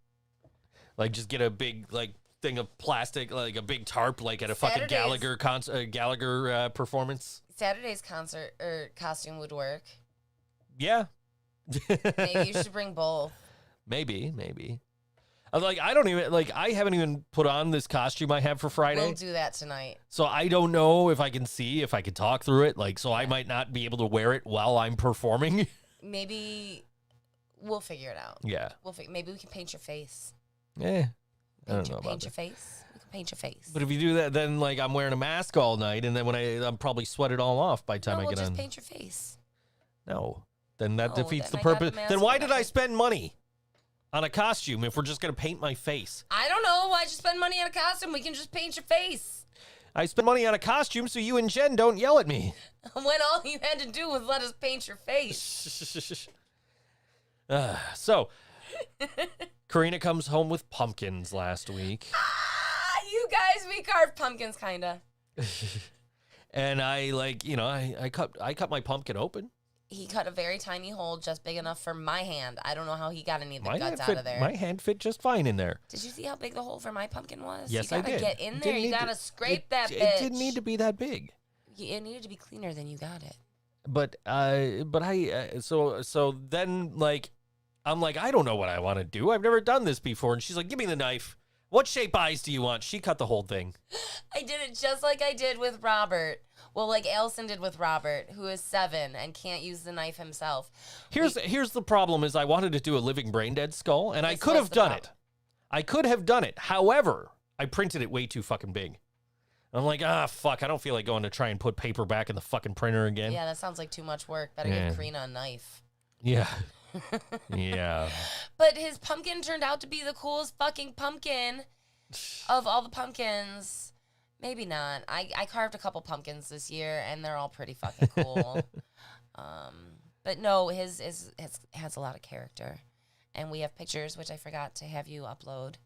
Like, just get a big, like, thing of plastic, like a big tarp, like at a fucking Saturday's- Gallagher performance. Saturday's concert or costume would work. Yeah. Maybe you should bring both. Maybe. I'm like, I don't even, like, I haven't even put on this costume I have for Friday. We'll do that tonight. So I don't know if I can see, if I can talk through it. Like, so I might not be able to wear it while I'm performing. Maybe we'll figure it out. Yeah. Maybe we can paint your face. I don't know about Paint your that. face. We can paint your face. But if you do that, then, like, I'm wearing a mask all night, and then when I'm probably sweat it all off by the time I we'll get just on. paint your face. No. Then that No, defeats then the I got the purpose. mask Then why for did I nothing. spend money on a costume if we're just going to paint my face? I don't know. Why'd you spend money on a costume? We can just paint your face. I spent money on a costume so you and Jen don't yell at me. When all you had to do was let us paint your face. So, Karina comes home with pumpkins last week. You guys, we carved pumpkins, kinda. And I, like, you know, I cut my pumpkin open. He cut a very tiny hole, just big enough for my hand. I don't know how he got any of the guts out fit, of there. my hand fit just fine in there. Did you see how big the hole for my pumpkin was? Yes, you I gotta did. get in It there. didn't You need gotta to- scrape that bitch. It didn't need to be that big. It needed to be cleaner than you got it. But so then, like, I'm like, I don't know what I want to do. I've never done this before. And she's like, give me the knife. What shape eyes do you want? She cut the whole thing. I did it just like I did with Robert. Well, like Allison did with Robert, who is 7 and can't use the knife himself. Here's the problem is I wanted to do a living brain dead skull, and I This could was have the done problem. it. I could have done it. However, I printed it way too fucking big. I'm like, fuck, I don't feel like going to try and put paper back in the fucking printer again. Yeah, that sounds like too much work. Better Yeah. give Karina a knife. Yeah. Yeah. But his pumpkin turned out to be the coolest fucking pumpkin of all the pumpkins. Maybe not. I carved a couple pumpkins this year, and they're all pretty fucking cool. But no, his has a lot of character, and we have pictures, which I forgot to have you upload.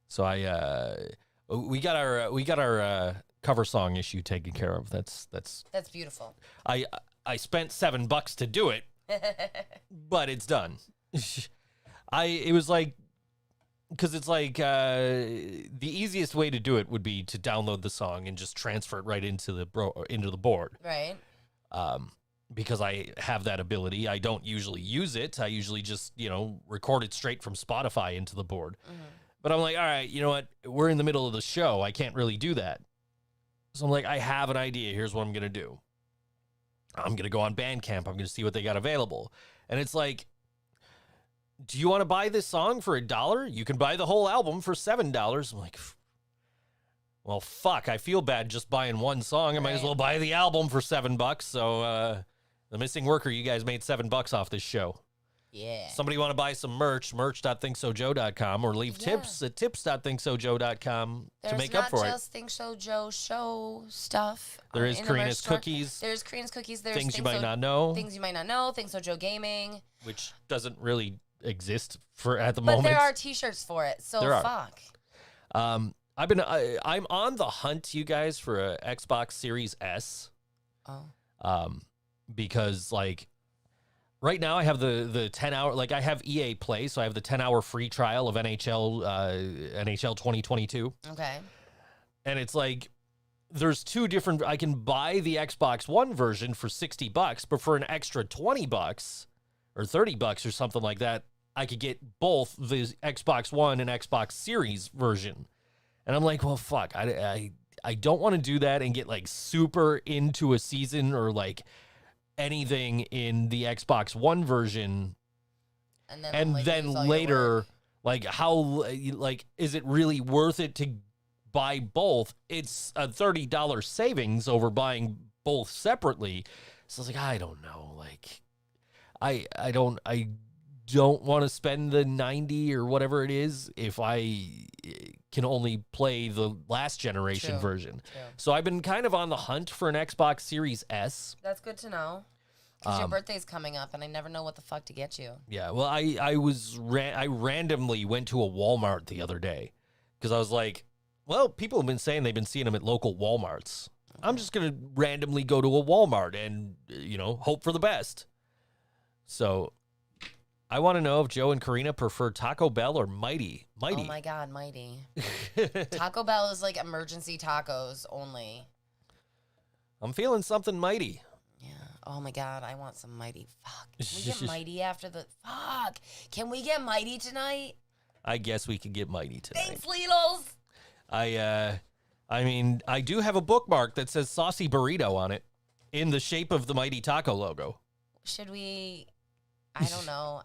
So we got our cover song issue taken care of. That's Beautiful. I spent $7 to do it, but it's done. It was like, because it's like the easiest way to do it would be to download the song and just transfer it right into the board. Right. Because I have that ability. I don't usually use it. I usually just, record it straight from Spotify into the board. Mm-hmm. But I'm like, all right, you know what? We're in the middle of the show. I can't really do that. So I'm like, I have an idea. Here's what I'm going to do. I'm going to go on Bandcamp. I'm going to see what they got available. And it's like, do you want to buy this song for $1? You can buy the whole album for $7. I'm like, well, fuck. I feel bad just buying one song. I might as Right. well buy the album for $7. So The Missing Worker, you guys made $7 off this show. Yeah. Somebody want to buy some merch.thinksojoe.com, or leave tips at tips.thinksojoe.com to make up for it. There's not just Think So Joe show stuff. There is in the merch Karina's store. cookies. There's Karina's cookies. There's Things you might not know. Things you might not know. Think So Joe Gaming. Which doesn't really exist at the But moment. there are T-shirts for it, so There are. fuck. I'm on the hunt, you guys, for a Xbox Series S. Oh. Because like right now I have the 10-hour, like I have EA Play, so I have the 10-hour free trial of NHL 2022. Okay. And it's like there's two different, I can buy the Xbox One version for $60, but for an extra $20 or $30 or something like that, I could get both the Xbox One and Xbox Series version. And I'm like, well, fuck, I don't want to do that and get like super into a season or like anything in the Xbox One version. And then lose all your later, work. like how, like, is it really worth it to buy both? It's a $30 savings over buying both separately. So I was like, I don't know. Like, I don't want to spend the 90 or whatever it is if I can only play the last generation True. version. True. So I've been kind of on the hunt for an Xbox Series S. That's good to know. Because your birthday's coming up, and I never know what the fuck to get you. Yeah, well, I randomly went to a Walmart the other day because I was like, well, people have been saying they've been seeing them at local Walmarts. I'm just going to randomly go to a Walmart and, hope for the best. So I want to know if Joe and Karina prefer Taco Bell or Mighty. Oh my God, Mighty. Taco Bell is like emergency tacos only. I'm feeling something Mighty. Yeah. Oh my God, I want some Mighty. Fuck. Can we get Mighty after the... Fuck. Can we get Mighty tonight? I guess we could get Mighty tonight. Thanks, Lidl's. I mean, I do have a bookmark that says Saucy Burrito on it in the shape of the Mighty Taco logo. Should we... I don't know.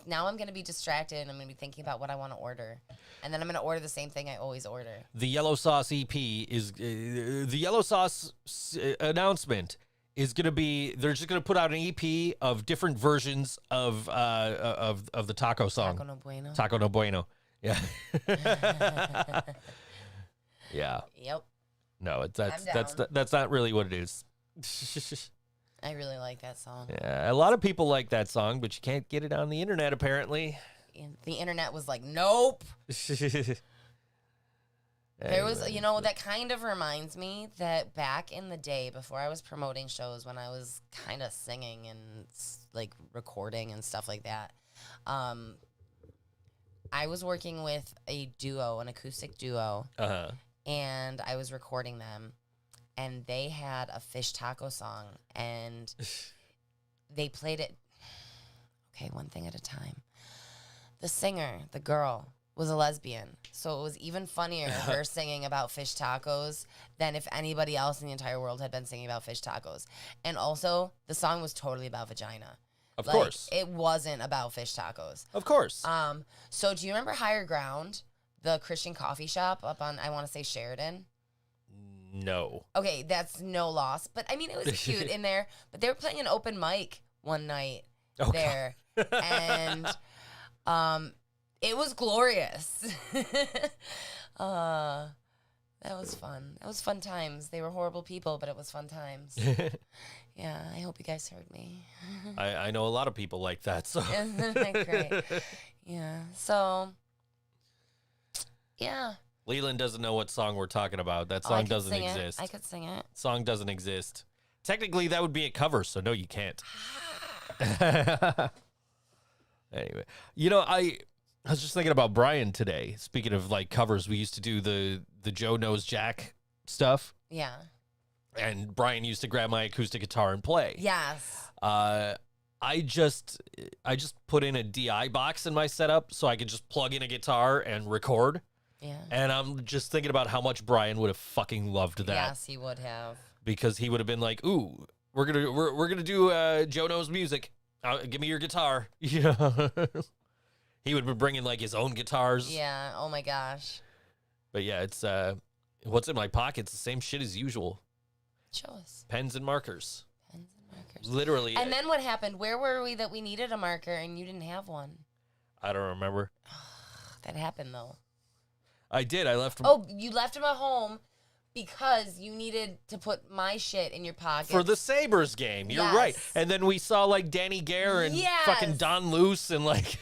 Now I'm gonna be distracted and I'm gonna be thinking about what I want to order, and then I'm gonna order the same thing I always order. The Yellow Sauce EP is the Yellow Sauce announcement is gonna be. They're just gonna put out an EP of different versions of the taco song. Taco no bueno. Taco no bueno. Yeah. Yeah. Yep. No, that's not really what it is. I really like that song. Yeah, a lot of people like that song, but you can't get it on the internet apparently. And the internet was like, nope. There was, that kind of reminds me that back in the day, before I was promoting shows, when I was kind of singing and like recording and stuff like that, I was working with a duo, an acoustic duo, and I was recording them. And they had a fish taco song, and they played it. Okay, one thing at a time. The singer, the girl, was a lesbian. So it was even funnier her singing about fish tacos than if anybody else in the entire world had been singing about fish tacos. And also, the song was totally about vagina. Of course. It wasn't about fish tacos. Of course. So do you remember Higher Ground, the Christian coffee shop up on, I want to say, Sheridan? No. Okay, that's no loss. But, I mean, it was cute in there. But they were playing an open mic one night there. And it was glorious. That was fun. That was fun times. They were horrible people, but it was fun times. Yeah, I hope you guys heard me. I know a lot of people like that. So Isn't that great? Yeah. So, yeah. Leland doesn't know what song we're talking about. That song doesn't exist. I could sing it. Song doesn't exist. Technically, that would be a cover, so no, you can't. Anyway, I was just thinking about Brian today. Speaking of like covers, we used to do the Joe Knows Jack stuff. Yeah. And Brian used to grab my acoustic guitar and play. Yes. I just put in a DI box in my setup so I could just plug in a guitar and record. Yeah. And I'm just thinking about how much Brian would have fucking loved that. Yes, he would have. Because he would have been like, "Ooh, we're gonna do Joe Knows Music. Give me your guitar." Yeah. He would be bringing like his own guitars. Yeah. Oh my gosh. But yeah, it's what's in my pocket. It's the same shit as usual. Show us. Pens and markers. Pens and Literally. And then what happened? Where were we that we needed a marker and you didn't have one? I don't remember. That happened, though. I did. I left. Oh, you left him at home because you needed to put my shit in your pocket. For the Sabres game. You're right. And then we saw, like, Danny Gare and fucking Don Luce and, like,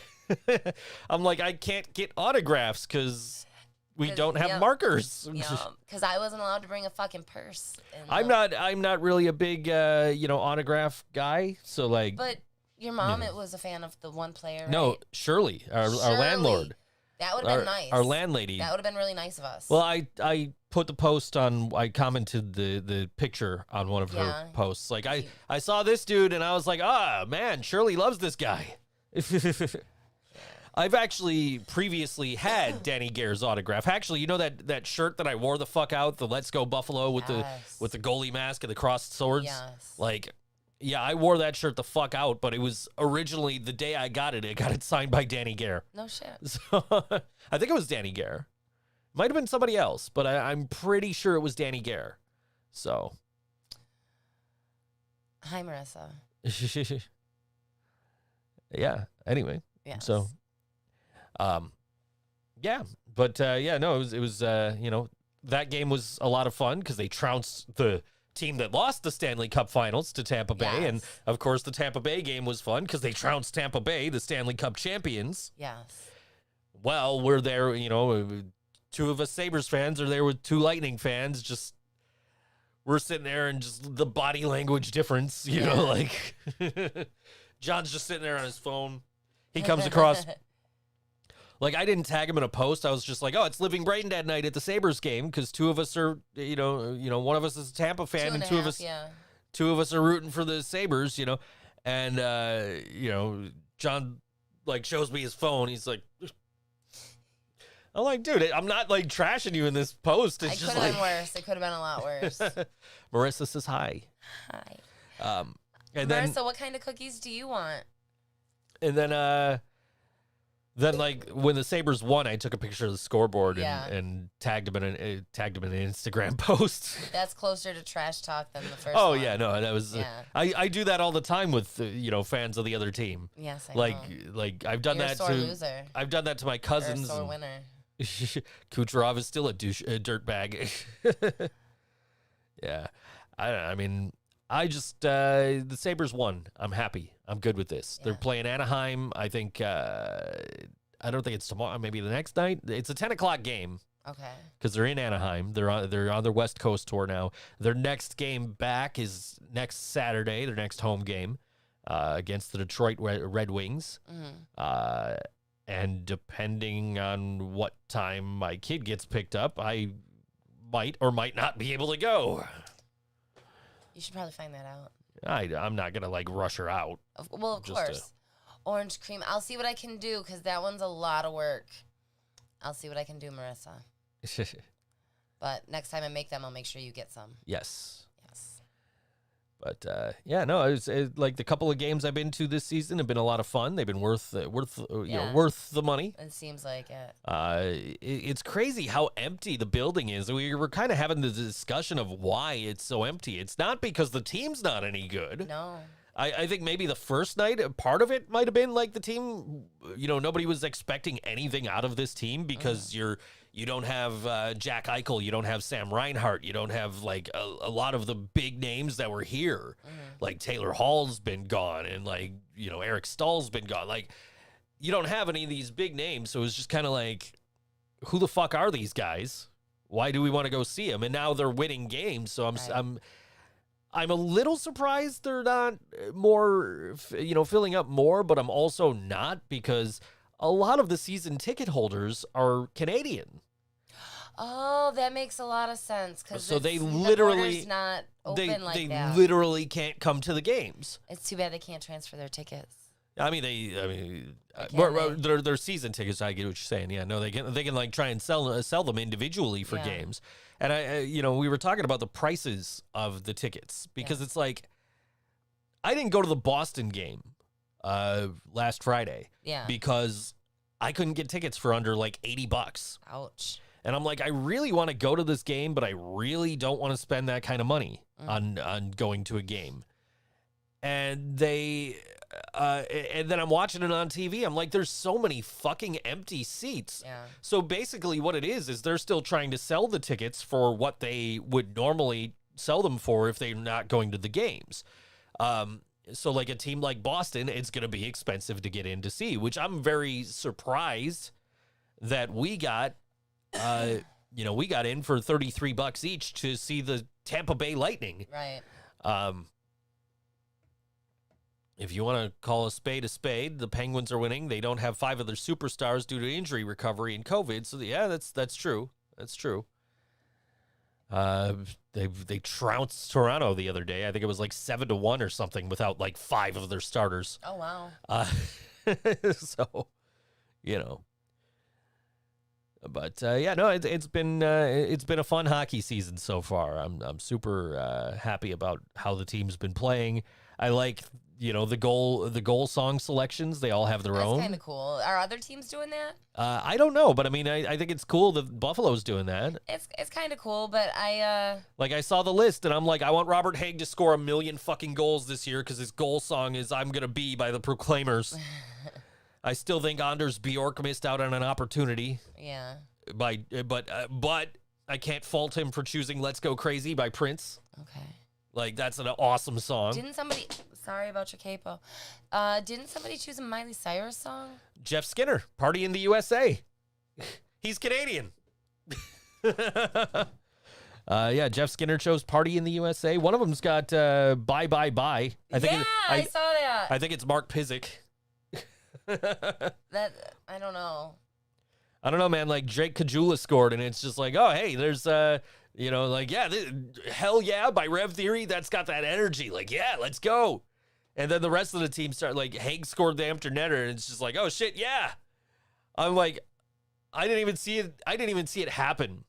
I'm like, I can't get autographs because we don't have markers. Because I wasn't allowed to bring a fucking purse. I'm not really a big, autograph guy. So, like. But your mom, it was a fan of the one player, right? No, Shirley, our landlord. That would have been nice. Our landlady. That would have been really nice of us. Well, I put the post on, I commented the picture on one of her posts. Like, I saw this dude and I was like, man, Shirley loves this guy. I've actually previously had Danny Gare's autograph. Actually, you know that shirt that I wore the fuck out, the Let's Go Buffalo with the goalie mask and the crossed swords? Yes. Like, yeah, I wore that shirt the fuck out, but it was originally the day I got it signed by Danny Gare. No shit. So I think it was Danny Gare. Might have been somebody else, but I'm pretty sure it was Danny Gare. So. Hi, Marissa. Yeah. Anyway. Yes. So. Yeah. But no, it was that game was a lot of fun because they trounced the team that lost the Stanley Cup Finals to Tampa Bay. And, of course, the Tampa Bay game was fun because they trounced Tampa Bay, the Stanley Cup champions. Yes. Well, we're there, two of us Sabres fans are there with two Lightning fans. Just, we're sitting there and just the body language difference, you know, like, John's just sitting there on his phone. He comes across... Like, I didn't tag him in a post. I was just like, it's Living Brain Dead night at the Sabres game because two of us are, one of us is a Tampa fan and two of us are rooting for the Sabres, And, John, like, shows me his phone. He's like, I'm like, dude, I'm not, like, trashing you in this post. It's just like... It could have been worse. It could have been a lot worse. Marissa says hi. Hi. And Marissa, what kind of cookies do you want? And then, like, when the Sabres won, I took a picture of the scoreboard and tagged him in an Instagram post. That's closer to trash talk than the first one. Oh, yeah, no, that was... I do that all the time with, fans of the other team. Yes, I know. Like, I've done You're that a sore loser. I've done that to my cousins. You're a sore winner. Kucherov is still a dirtbag. Yeah. I mean... I just, the Sabres won. I'm happy. I'm good with this. They're playing Anaheim. I think, I don't think it's tomorrow. Maybe the next night. It's a 10 o'clock game. Okay. Because they're in Anaheim. They're on their West Coast tour now. Their next game back is next Saturday, their next home game, against the Detroit Red Wings. Mm-hmm. And depending on what time my kid gets picked up, I might or might not be able to go. You should probably find that out. I'm not going to, like, rush her out. Well, of course. Orange cream. I'll see what I can do, because that one's a lot of work. I'll see what I can do, Marissa. But next time I make them, I'll make sure you get some. Yes. But, like, the couple of games I've been to this season have been a lot of fun. They've been worth the money. It seems like it. It's crazy how empty the building is. We were kind of having the discussion of why it's so empty. It's not because the team's not any good. No. I think maybe the first night, part of it might have been like the team, nobody was expecting anything out of this team because you don't have Jack Eichel, you don't have Sam Reinhart, you don't have like a lot of the big names that were here. Like Taylor Hall's been gone and like, Eric Stahl's been gone. Like, you don't have any of these big names. So it's just kind of like, who the fuck are these guys? Why do we want to go see them? And now they're winning games. So I'm a little surprised they're not more, filling up more, but I'm also not because a lot of the season ticket holders are Canadian. Oh, that makes a lot of sense. So they literally not open they that. literally can't come to the games. It's too bad they can't transfer their tickets. I mean, their season tickets. I get what you're saying. Yeah, no, they can like try and sell them individually for games. And we were talking about the prices of the tickets because it's like, I didn't go to the Boston game last Friday because I couldn't get tickets for under like $80. Ouch. And I'm like, I really want to go to this game, but I really don't want to spend that kind of money on going to a game. and and then I'm watching it on TV. I'm like, there's so many fucking empty seats. Yeah. So basically what it is they're still trying to sell the tickets for what they would normally sell them for if they're not going to the games. So like a team like Boston, it's going to be expensive to get in to see, which I'm very surprised that we got, we got in for $33 each to see the Tampa Bay Lightning. Right. If you want to call a spade, the Penguins are winning. They don't have 5 of their superstars due to injury recovery and COVID. So yeah, that's true. That's true. They trounced Toronto the other day. I think it was like 7-1 or something without like 5 of their starters. Oh wow. So, but it's been a fun hockey season so far. I'm super happy about how the team's been playing. I like the goal song selections. They all have their own. That's kind of cool. Are other teams doing that? I don't know, but I mean, I think it's cool that Buffalo's doing that. It's kind of cool, but I saw the list and I'm like, I want Robert Haig to score 1 million fucking goals this year because his goal song is "I'm Gonna Be" by the Proclaimers. I still think Anders Bjork missed out on an opportunity. Yeah. But I can't fault him for choosing "Let's Go Crazy" by Prince. Okay. Like, that's an awesome song. Sorry about your capo. Didn't somebody choose a Miley Cyrus song? Jeff Skinner, "Party in the USA." He's Canadian. Jeff Skinner chose "Party in the USA." One of them's got "Bye Bye Bye." I saw that. I think it's Mark Pizik. That I don't know. I don't know, man. Like, Drake Kajula scored, and it's just like, oh, hey, there's "Hell Yeah" by Rev Theory. That's got that energy. Like, yeah, let's go. And then the rest of the team start, like, Haig scored the empty netter, and it's just like, oh shit, yeah. I'm like, I didn't even see it happen.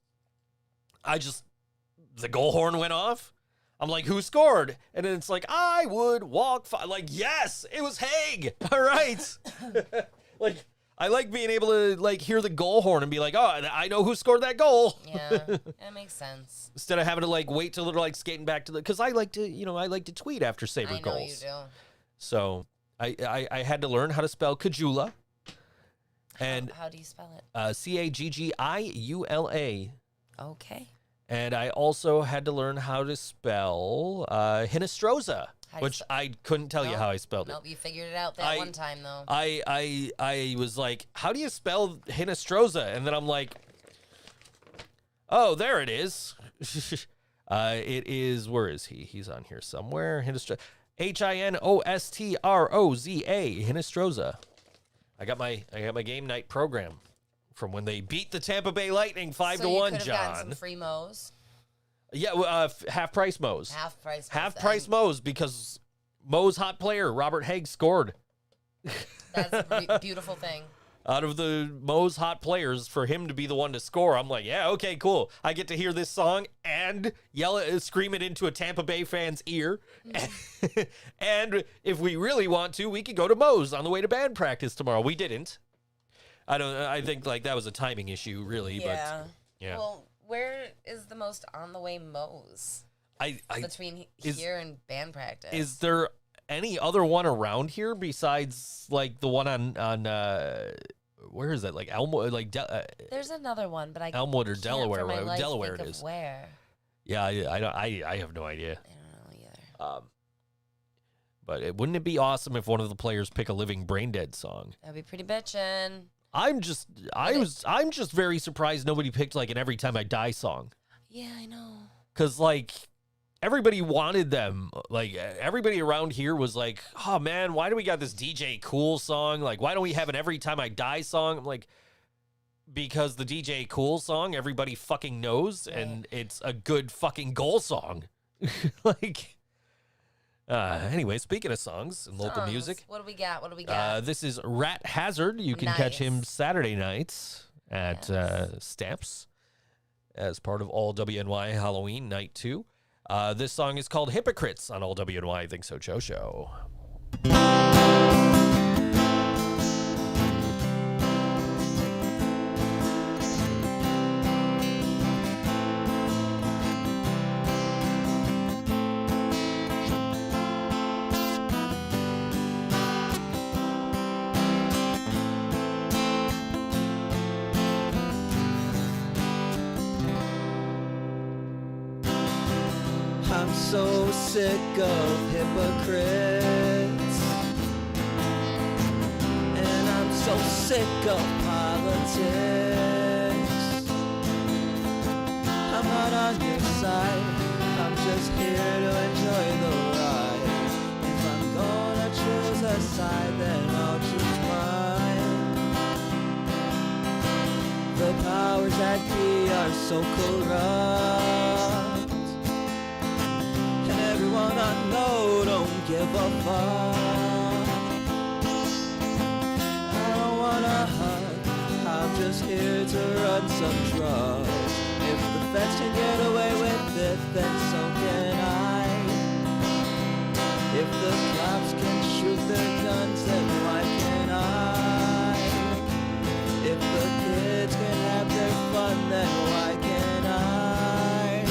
The goal horn went off. I'm like, who scored? And then it's like, I would walk. Like, yes, it was Haig. All right. Like, I like being able to like hear the goal horn and be like, oh, I know who scored that goal. Yeah, that makes sense. Instead of having to like wait till they're like skating back to because I like to tweet after Sabre goals. I know you do. So I had to learn how to spell Kajula. And how do you spell it? Caggiula. Okay. And I also had to learn how to spell Hinestrosa. Which I couldn't tell you how I spelled it. Nope, you figured it out that one time, though. I was like, how do you spell Hinestrosa? And then I'm like, oh, there it is. It is, where is he? He's on here somewhere. Hinestrosa. Hinostroza. Hinestrosa. I got my game night program from when they beat the Tampa Bay Lightning 5-1, John. So you could have gotten some free Mo's. Yeah, half price Mo's. Half price Mo's because Mo's hot player, Robert Haig, scored. That's a beautiful thing. Out of the Mo's hot players, for him to be the one to score, I'm like, yeah, okay, cool. I get to hear this song and scream it into a Tampa Bay fan's ear. And if we really want to, we could go to Mo's on the way to band practice tomorrow. We didn't. I think like that was a timing issue, really. Yeah. But yeah. Well, where is the most on the way Mo's? Between here and band practice. Is there any other one around here besides like the one on where is that? Like Elmwood, like there's another one, but I Elmwood or can't Delaware, for my life Delaware think it of is. Where? Yeah, I have no idea. I don't know either. But wouldn't it be awesome if one of the players pick a Living Brain Dead song? That'd be pretty bitchin'. I'm just very surprised nobody picked like an Every Time I Die song. Yeah, I know. Cause like everybody wanted them. Like everybody around here was like, oh man, why do we got this DJ Cool song? Like, why don't we have an Every Time I Die song? I'm like, because the DJ Cool song everybody fucking knows, and it's a good fucking goal song. Like. Anyway, speaking of songs and local music. What do we got? This is Rat Hazard. You can catch him Saturday nights at Stamps as part of All WNY Halloween Night 2. This song is called Hypocrites on All WNY Think So Joe Show. I'm so sick of hypocrites, and I'm so sick of politics. I'm not on your side, I'm just here to enjoy the ride. If I'm gonna choose a side, then I'll choose mine. The powers that be are so corrupt, and everyone I know don't give a fuck. I don't wanna hug, I'm just here to run some drugs. If the feds can get away with it, then so can I. If the cops can shoot their guns, then why can't I? If the kids can have their fun, then why can't I?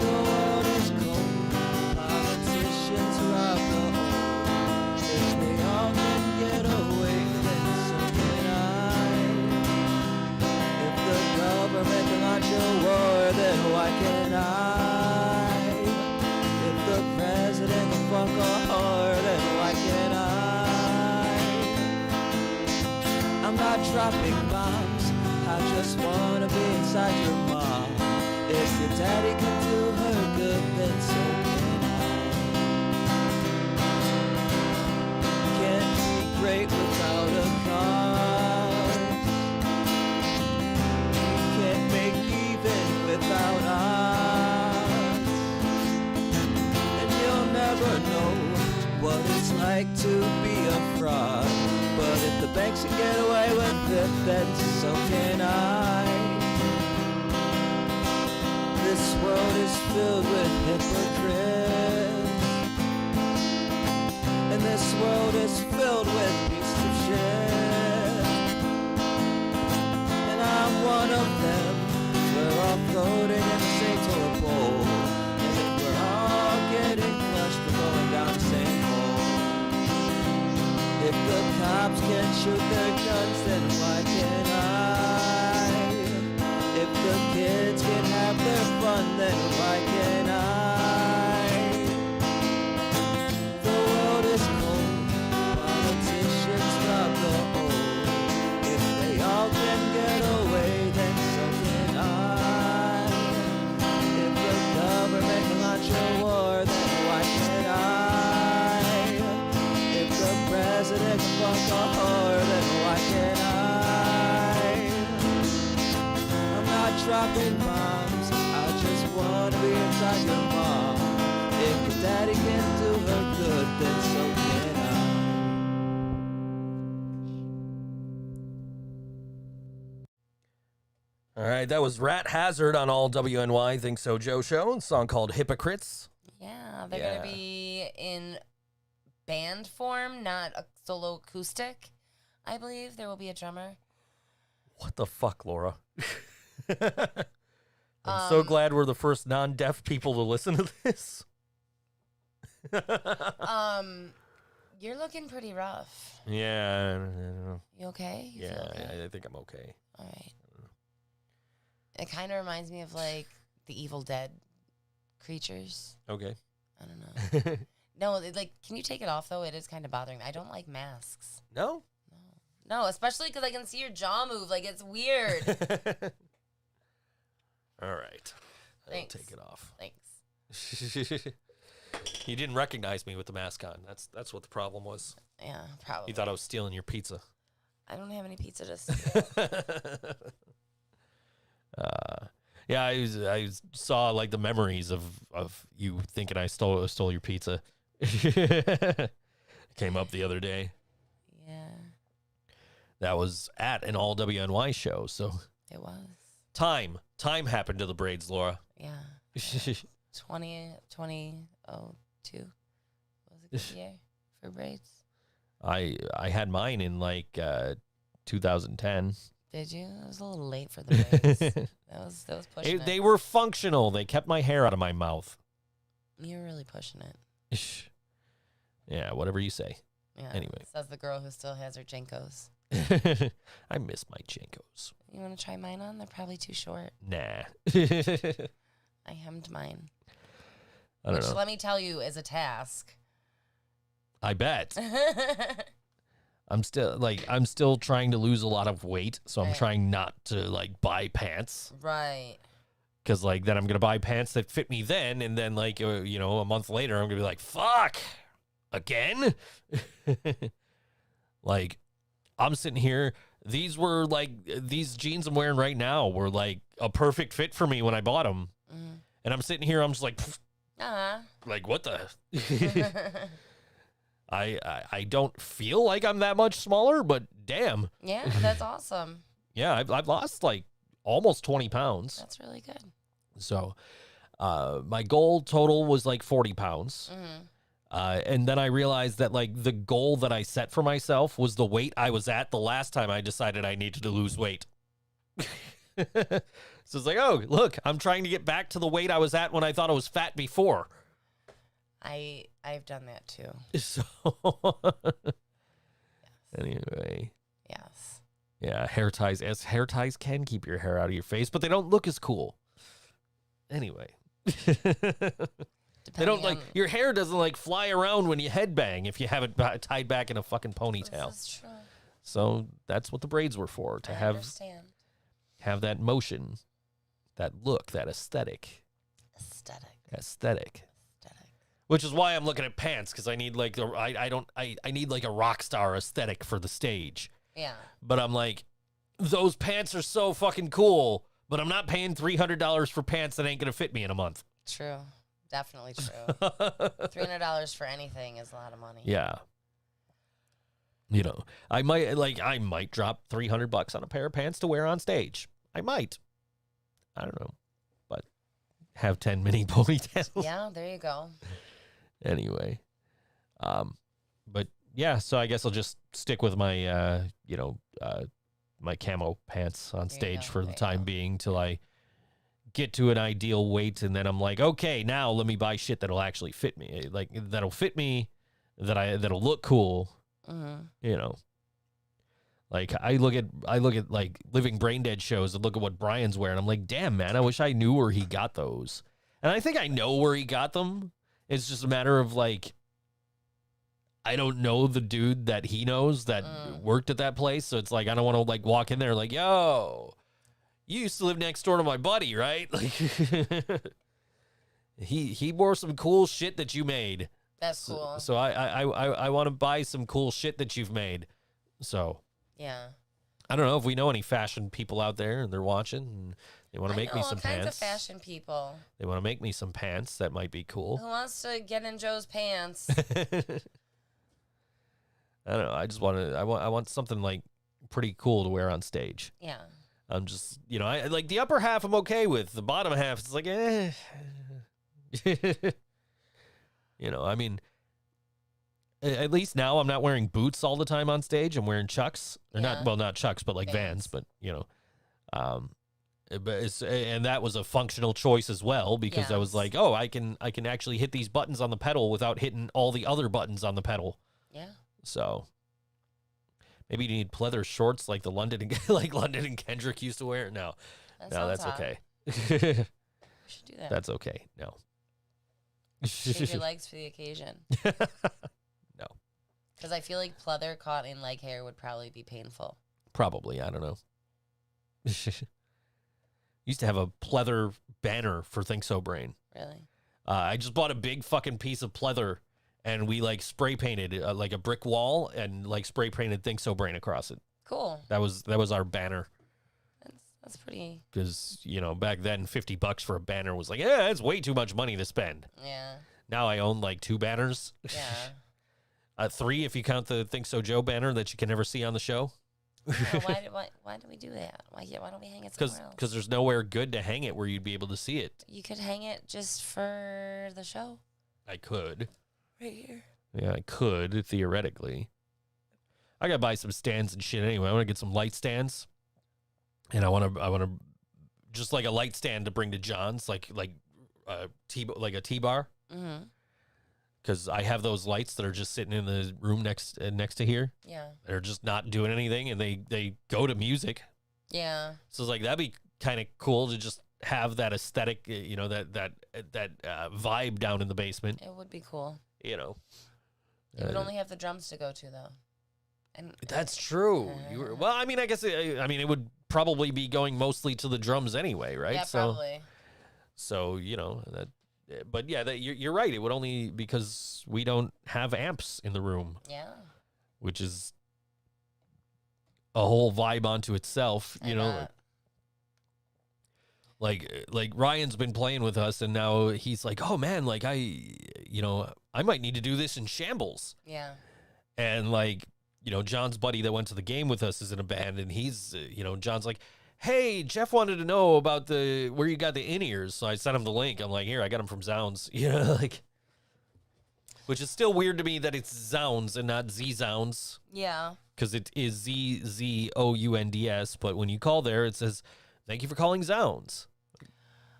The world is cold, politicians rob the old. If they all can get away, then so can I. If the government can launch a war, then why can't I? If the president can fuck a whore, then why can't I? I'm not dropping bombs, I just wanna be inside your mom. If your daddy can do her good, then so can I. Can't be great without a cause. Can't make even without odds. And you'll never know what it's like to be a fraud. But if the banks can get away with it, then so can I. This world is filled with hypocrites, and this world is filled with pieces of shit. And I'm one of them. We're all floating in the same toilet bowl, and if we're all getting flushed, we're going down the same hole. If the cops can shoot their guns, then why can't I? If the kids can have their fun, then why can't I? The world is cold, politicians rob the old. If they all can get away, then so can I. If the government can launch a war, then why can't I? If the president can fuck a whore, then why can't I? I'm not dropping bombs, I just wanna be inside your mom. If your daddy can do her good, then so can I. All right, that was Rat Hazard on all WNY Think So Joe show. A song called Hypocrites. Yeah, they're Yeah. gonna be in band form, not a solo acoustic. I believe there will be a drummer. What the fuck, Laura? I'm so glad we're the first non-deaf people to listen to this. You're looking pretty rough. Yeah. You okay? You feel okay? I think I'm okay. All right. It kind of reminds me of like the Evil Dead creatures. Okay. I don't know. No, can you take it off though? It is kind of bothering me. I don't like masks. No? No, especially because I can see your jaw move. Like, it's weird. All right. I'll Thanks. take it off. Thanks. You didn't recognize me with the mask on. That's what the problem was. Yeah, probably. You thought I was stealing your pizza. I don't have any pizza to steal. Yeah, I saw like the memories of you thinking I stole your pizza. Came up the other day. Yeah, That was at an all WNY show. So it was. time happened to the braids, Laura. Yeah. 2002 was a good year for braids. I had mine in like 2010. Did you? It was a little late for the braids. that was pushing it. They were functional. They kept my hair out of my mouth. You were really pushing it. Yeah, whatever you say. Yeah. Anyway. Says the girl who still has her Jenkos. I miss my Jenkos. You want to try mine on? They're probably too short. Nah. I hemmed mine. I don't Which, know. let me tell you, is a task. I bet. I'm still trying to lose a lot of weight, so I'm Right. trying not to like buy pants. Right. Because like then I'm gonna buy pants that fit me then, and then like a month later I'm gonna be like, fuck, again. Like I'm sitting here. These were like these jeans I'm wearing right now were like a perfect fit for me when I bought them, and I'm sitting here. I'm just like, like what the. I don't feel like I'm that much smaller, but damn. Yeah, that's awesome. Yeah, I've lost like almost 20 pounds. That's really good. So my goal total was like 40 pounds. And then I realized that like the goal that I set for myself was the weight I was at the last time I decided I needed to lose weight. So it's like, oh, look, I'm trying to get back to the weight I was at when I thought I was fat before. I've done that too. So anyway, Yes. yeah, hair ties. As hair ties can keep your hair out of your face, but they don't look as cool. Anyway, they don't like your hair doesn't like fly around when you headbang if you have it tied back in a fucking ponytail. This is true. So that's what the braids were for, to I have understand. that motion, that look, that aesthetic. Which is why I'm looking at pants, because I need like I need like a rock star aesthetic for the stage. Yeah. But I'm like, those pants are so fucking cool, but I'm not paying $300 for pants that ain't gonna fit me in a month. True. Definitely true. $300 for anything is a lot of money. Yeah. You know, I might drop $300 on a pair of pants to wear on stage. I might. I don't know. But have 10 mini ponytails. Yeah, there you go. Anyway. But yeah, so I guess I'll just stick with my my camo pants on stage for the time being till I get to an ideal weight, and then I'm like, okay, now let me buy shit that'll actually fit me. Like that'll fit me, that'll look cool. You know. Like I look at like Living Brain Dead shows and look at what Brian's wearing. I'm like, damn man, I wish I knew where he got those. And I think I know where he got them. It's just a matter of like, I don't know the dude that he knows that worked at that place. So it's like, I don't want to like walk in there like, yo, you used to live next door to my buddy, right? Like he wore some cool shit that you made. That's cool. So I want to buy some cool shit that you've made. So yeah. I don't know if we know any fashion people out there and they're watching and they want to make me some all kinds pants. of fashion people. They want to make me some pants that might be cool. Who wants to get in Joe's pants? I don't know. I just I want something like pretty cool to wear on stage. Yeah. I'm just, I like the upper half I'm okay with. The bottom half it's like I mean, at least now I'm not wearing boots all the time on stage. I'm wearing Chucks. Or not Chucks, but like Vans, but and that was a functional choice as well because I was like, oh, I can actually hit these buttons on the pedal without hitting all the other buttons on the pedal. Yeah. So maybe you need pleather shorts like London and Kendrick used to wear. No, that's okay. We should do that. That's okay. No. Shave your legs for the occasion. No. Because I feel like pleather caught in leg hair would probably be painful. Probably. I don't know. Used to have a pleather banner for Think So Brain. Really? I just bought a big fucking piece of pleather and we like spray painted like a brick wall and like spray painted Think So Brain across it. Cool. That was our banner. That's pretty. Because, back then $50 for a banner was like, yeah, it's way too much money to spend. Yeah. Now I own like 2 banners. Yeah. 3 if you count the ThinkSoJoE banner that you can never see on the show. Yeah, why do we do that? Why don't we hang it somewhere else? Because there's nowhere good to hang it where you'd be able to see it. You could hang it just for the show. I could. Right here. Yeah, I could, theoretically. I gotta buy some stands and shit anyway. I want to get some light stands. And I want to just like a light stand to bring to John's, like a T-bar. Mm-hmm. Because I have those lights that are just sitting in the room next to here. Yeah. They're just not doing anything, and they go to music. Yeah. So it's like, that'd be kind of cool to just have that aesthetic, that vibe down in the basement. It would be cool. You know, You would only have the drums to go to, though. And that's true. Well, I mean, I guess it would probably be going mostly to the drums anyway, right? Yeah, probably. So that. But yeah, you're right. It would only because we don't have amps in the room. Yeah. Which is a whole vibe onto itself, like Ryan's been playing with us, and now he's like, oh man, like I might need to do this in shambles. Yeah. And like, John's buddy that went to the game with us is in a band, and he's, John's like, hey, Jeff wanted to know about where you got the in-ears. So I sent him the link. I'm like, here, I got them from Zounds. Which is still weird to me that it's Zounds and not Z-Zounds. Yeah. Because it is ZZOUNDS. But when you call there, it says, thank you for calling Zounds.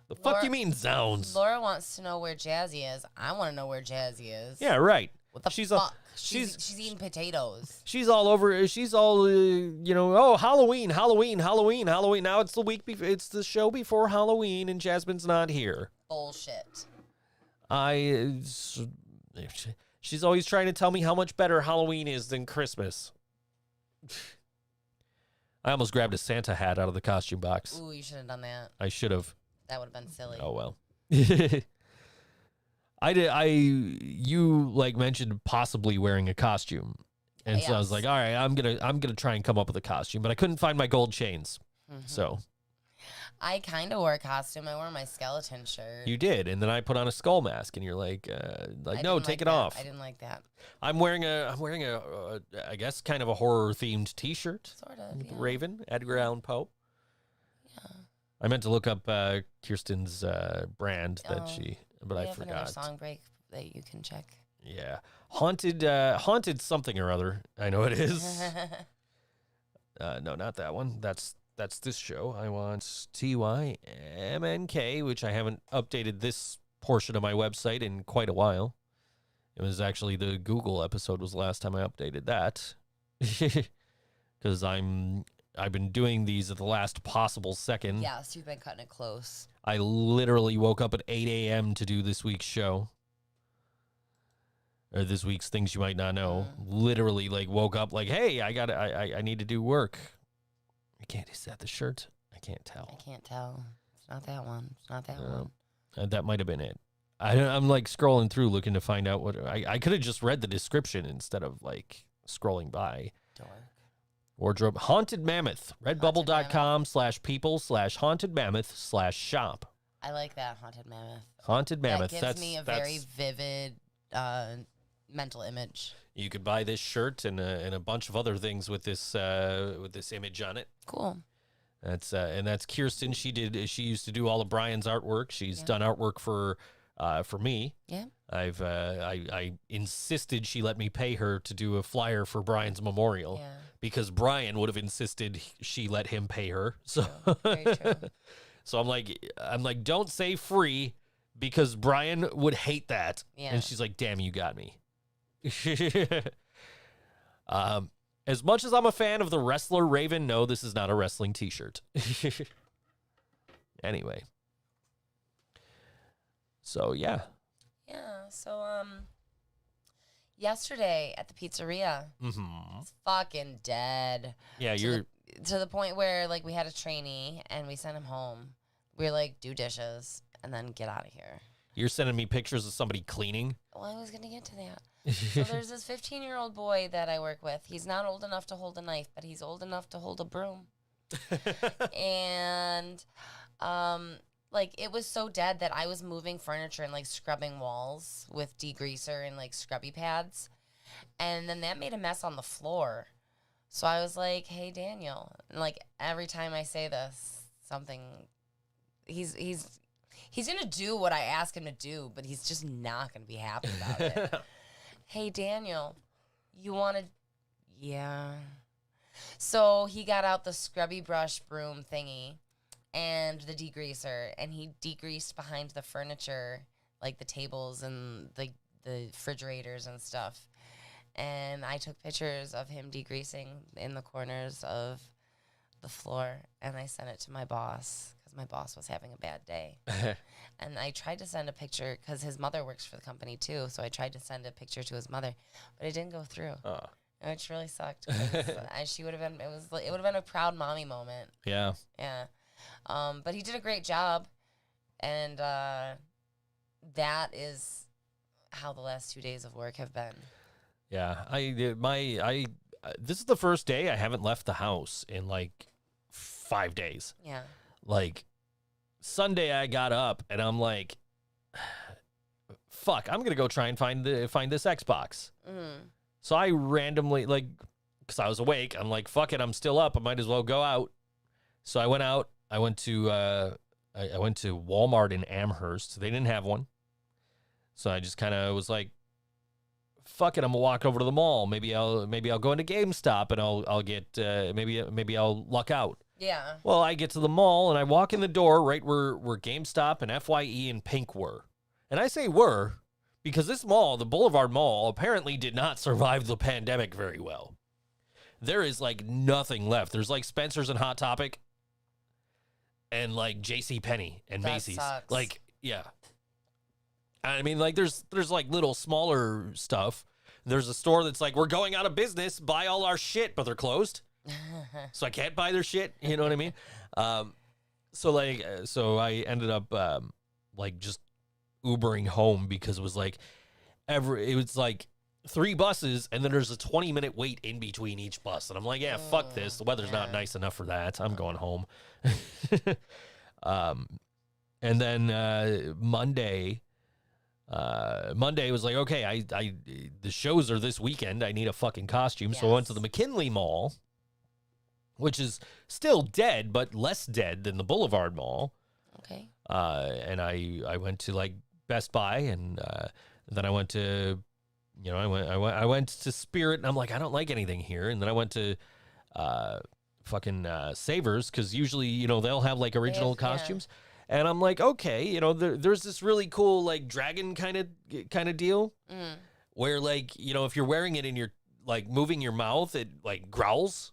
The fuck do you mean Zounds? Laura wants to know where Jazzy is. I want to know where Jazzy is. Yeah, right. What the fuck? She's eating potatoes. She's all over. She's all, oh, Halloween. Now it's the week before. It's the show before Halloween, and Jasmine's not here. Bullshit. She's always trying to tell me how much better Halloween is than Christmas. I almost grabbed a Santa hat out of the costume box. Ooh, you should have done that. I should have. That would have been silly. Oh well. You like mentioned possibly wearing a costume. And so I was like, all right, I'm gonna try and come up with a costume, but I couldn't find my gold chains. Mm-hmm. So I kind of wore a costume. I wore my skeleton shirt. You did, and then I put on a skull mask, and you're like no, take it off. I didn't like that. I'm wearing a I guess kind of a horror themed T-shirt. Sort of. Yeah. Raven, Edgar Allan Poe. Yeah. I meant to look up Kirsten's brand that but I forgot. Another song break that you can check. Yeah, haunted something or other. I know it is. No, not that one. That's this show. I want TYMNK, which I haven't updated this portion of my website in quite a while. It was actually the Google episode was the last time I updated that. Because I've been doing these at the last possible second. Yeah, so you've been cutting it close. I literally woke up at 8 a.m. to do this week's show. Or this week's Things You Might Not Know. Literally, woke up hey, I need to do work. Is that the shirt? I can't tell. I can't tell. It's not that one. It's not that one. That might have been it. I'm scrolling through looking to find out what I could have just read the description instead of scrolling by. Dork. Wardrobe Haunted Mammoth. Redbubble.com/people/haunted mammoth/shop. I like that Haunted Mammoth. Haunted Mammoth. That gives me a very vivid mental image. You could buy this shirt and a bunch of other things with this image on it. Cool. That's Kirsten. She used to do all of Brian's artwork. She's done artwork for me. Yeah. I insisted she let me pay her to do a flyer for Brian's memorial because Brian would have insisted she let him pay her. So very true. So I'm like, don't say free because Brian would hate that. Yeah. And she's like, damn, you got me. As much as I'm a fan of the wrestler Raven, no, this is not a wrestling t-shirt. Anyway. So, yeah. Yeah, so, yesterday at the pizzeria, it's fucking dead. Yeah, to the point where, we had a trainee, and we sent him home. We were like, do dishes, and then get out of here. You're sending me pictures of somebody cleaning? Well, I was going to get to that. So there's this 15-year-old boy that I work with. He's not old enough to hold a knife, but he's old enough to hold a broom. And, it was so dead that I was moving furniture and, scrubbing walls with degreaser and, scrubby pads. And then that made a mess on the floor. So I was like, hey, Daniel. And, every time I say this, he's going to do what I ask him to do, but he's just not going to be happy about it. Hey, Daniel, you want to... Yeah. So he got out the scrubby brush broom thingy and the degreaser, and he degreased behind the furniture, the tables and the refrigerators and stuff. And I took pictures of him degreasing in the corners of the floor, and I sent it to my boss because because my boss was having a bad day. And I tried to send a picture because his mother works for the company too. So I tried to send a picture to his mother, but it didn't go through. Which really sucked. 'Cause she would have been. It would have been a proud mommy moment. Yeah. Yeah. But he did a great job, and that is how the last 2 days of work have been. Yeah. This is the first day I haven't left the house in like 5 days. Yeah. Like Sunday I got up and I'm like, fuck, I'm going to go try and find this Xbox. So I randomly, like, because I was awake, I'm like, fuck it, I'm still up. I might as well go out. So I went out. I went to Walmart in Amherst. They didn't have one. So I just kind of was like, fuck it, I'm gonna walk over to the mall. Maybe I'll go into GameStop and I'll get maybe I'll luck out. Yeah. Well, I get to the mall and I walk in the door right where GameStop and FYE and Pink were. And I say were because this mall, the Boulevard Mall, apparently did not survive the pandemic very well. There is like nothing left. There's like Spencer's and Hot Topic and like JCPenney and That Macy's. sucks. Like, yeah. I mean, like there's like little smaller stuff. There's a store that's like, we're going out of business, buy all our shit, but they're closed. So I can't buy their shit. You know what I mean? So I ended up like just Ubering home because it was like like 3 buses and then there's a 20-minute wait in between each bus. And I'm like, yeah, fuck this. The weather's not nice enough for that. I'm going home. And then Monday was like, okay, the shows are this weekend. I need a fucking costume. So I went to the McKinley Mall, which is still dead, but less dead than the Boulevard Mall. Okay. And I went to like Best Buy and then I went to, I went to Spirit and I'm like, I don't like anything here. And then I went to fucking Savers because usually, they'll have like original costumes. And I'm like, okay, there's this really cool like dragon kind of deal where like, if you're wearing it and you're like moving your mouth, it like growls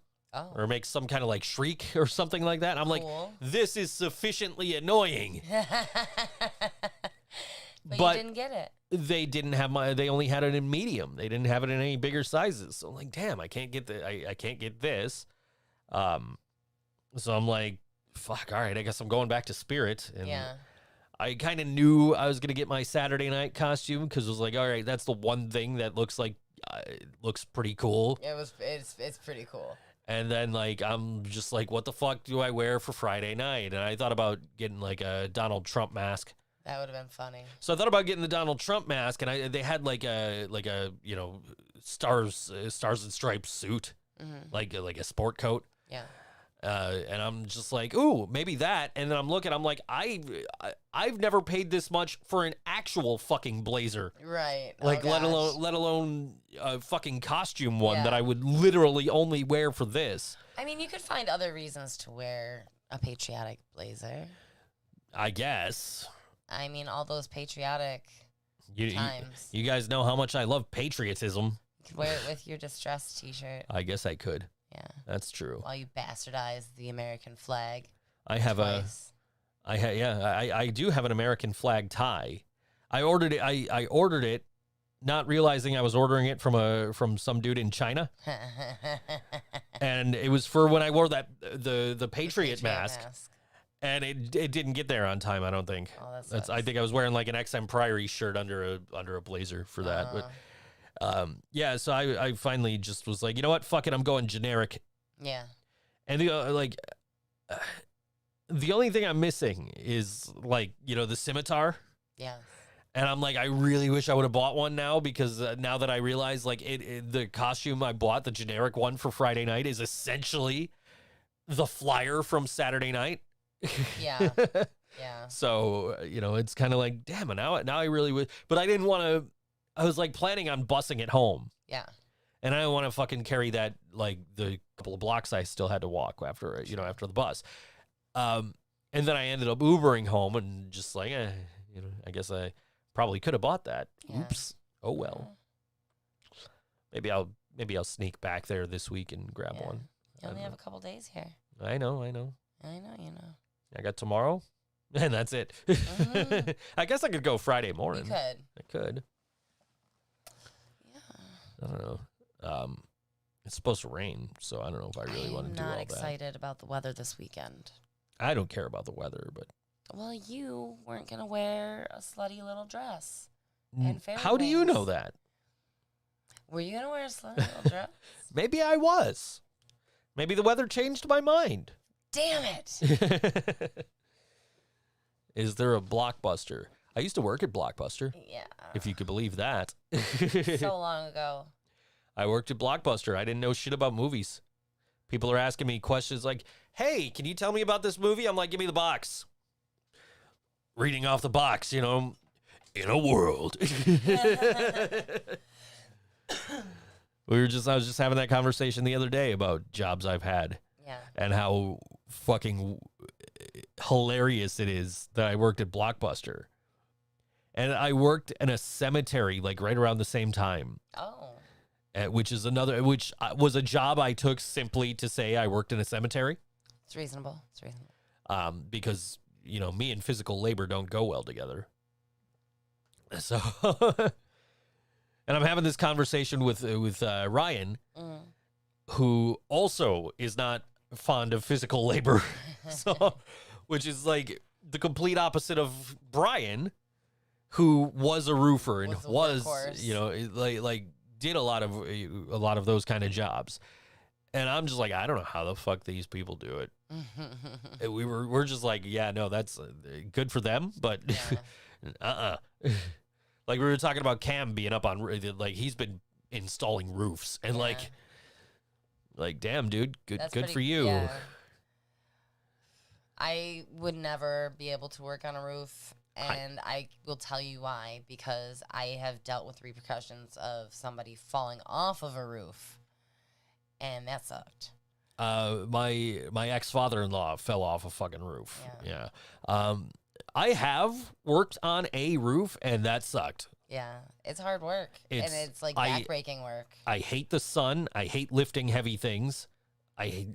or makes some kind of like shriek or something like that. I'm like, this is sufficiently annoying. But you didn't get it. They didn't have they only had it in medium. They didn't have it in any bigger sizes. So I'm like, damn, I can't get I can't get this. So I'm like, fuck, all right, I guess I'm going back to Spirit. And I kind of knew I was going to get my Saturday night costume because it was like, all right, that's the one thing that looks like, looks pretty cool. It's pretty cool. And then, like, I'm just like, what the fuck do I wear for Friday night? And I thought about getting, like, a Donald Trump mask. That would have been funny. So I thought about getting the Donald Trump mask, and they had, like a stars and stripes suit, like a sport coat. Yeah. And I'm just like, ooh, maybe that. And then I'm looking, I'm like, I've never paid this much for an actual fucking blazer. Right. Like, let alone a fucking costume one that I would literally only wear for this. I mean, you could find other reasons to wear a patriotic blazer. I guess. I mean, all those patriotic times. You guys know how much I love patriotism. You could wear it with your distressed t-shirt. I guess I could. Yeah. That's true. While you bastardize the American flag. I have twice. I do have an American flag tie. I ordered it. I ordered it, not realizing I was ordering it from some dude in China. And it was for when I wore the Patriot mask. And it didn't get there on time, I don't think. Oh, that sucks. I think I was wearing like an XM Priory shirt under a blazer for that. But so I finally just was like, you know what? Fuck it, I'm going generic. Yeah. And the only thing I'm missing is like, the scimitar. Yeah. And I'm like, I really wish I would have bought one now because now that I realize like the costume I bought, the generic one for Friday night, is essentially the flyer from Saturday night. Yeah. Yeah. So, it's kind of like, damn, now I really would. But I didn't want to. I was like planning on busing it home. Yeah. And I don't want to fucking carry that, like the couple of blocks I still had to walk after the bus. And then I ended up Ubering home and just like, I guess I probably could have bought that. Yeah. Oops. Oh, well. Maybe I'll sneak back there this week and grab one. You only have a couple days here. I know. I know, you know. I got tomorrow, and that's it. I guess I could go Friday morning. You could. I could. Yeah. I don't know. It's supposed to rain, so I don't know if I really want to do all I'm not that. excited about the weather this weekend. I don't care about the weather, but Well, you weren't going to wear a slutty little dress. And fairy how do you know wings. that? Were you going to wear a slutty little dress? Maybe I was. Maybe the weather changed my mind. Damn it. Is there a Blockbuster? I used to work at Blockbuster, Yeah. if you could believe that. So long ago. I worked at Blockbuster. I didn't know shit about movies. People are asking me questions like, hey, can you tell me about this movie? I'm like, give me the box. Reading off the box, you know, in a world. I was just having that conversation the other day about jobs I've had. Yeah. And how fucking hilarious it is that I worked at Blockbuster. And I worked in a cemetery like right around the same time. Oh. Which was a job I took simply to say I worked in a cemetery. It's reasonable. It's reasonable. Because, you know, me and physical labor don't go well together. So, and I'm having this conversation with Ryan, who also is not fond of physical labor. So, which is like the complete opposite of Brian, who was a roofer and was you know, like did a lot of those kind of jobs. And I'm just like, I don't know how the fuck these people do it. And we're just like, yeah, no, that's good for them, but like we were talking about Cam being up on, like he's been installing roofs and like damn, dude, good for you. Yeah. I would never be able to work on a roof, and I will tell you why, because I have dealt with repercussions of somebody falling off of a roof, and that sucked. My ex-father-in-law fell off a fucking roof. Yeah. I have worked on a roof, and that sucked. Yeah, it's hard work, and it's like backbreaking work. I hate the sun. I hate lifting heavy things. I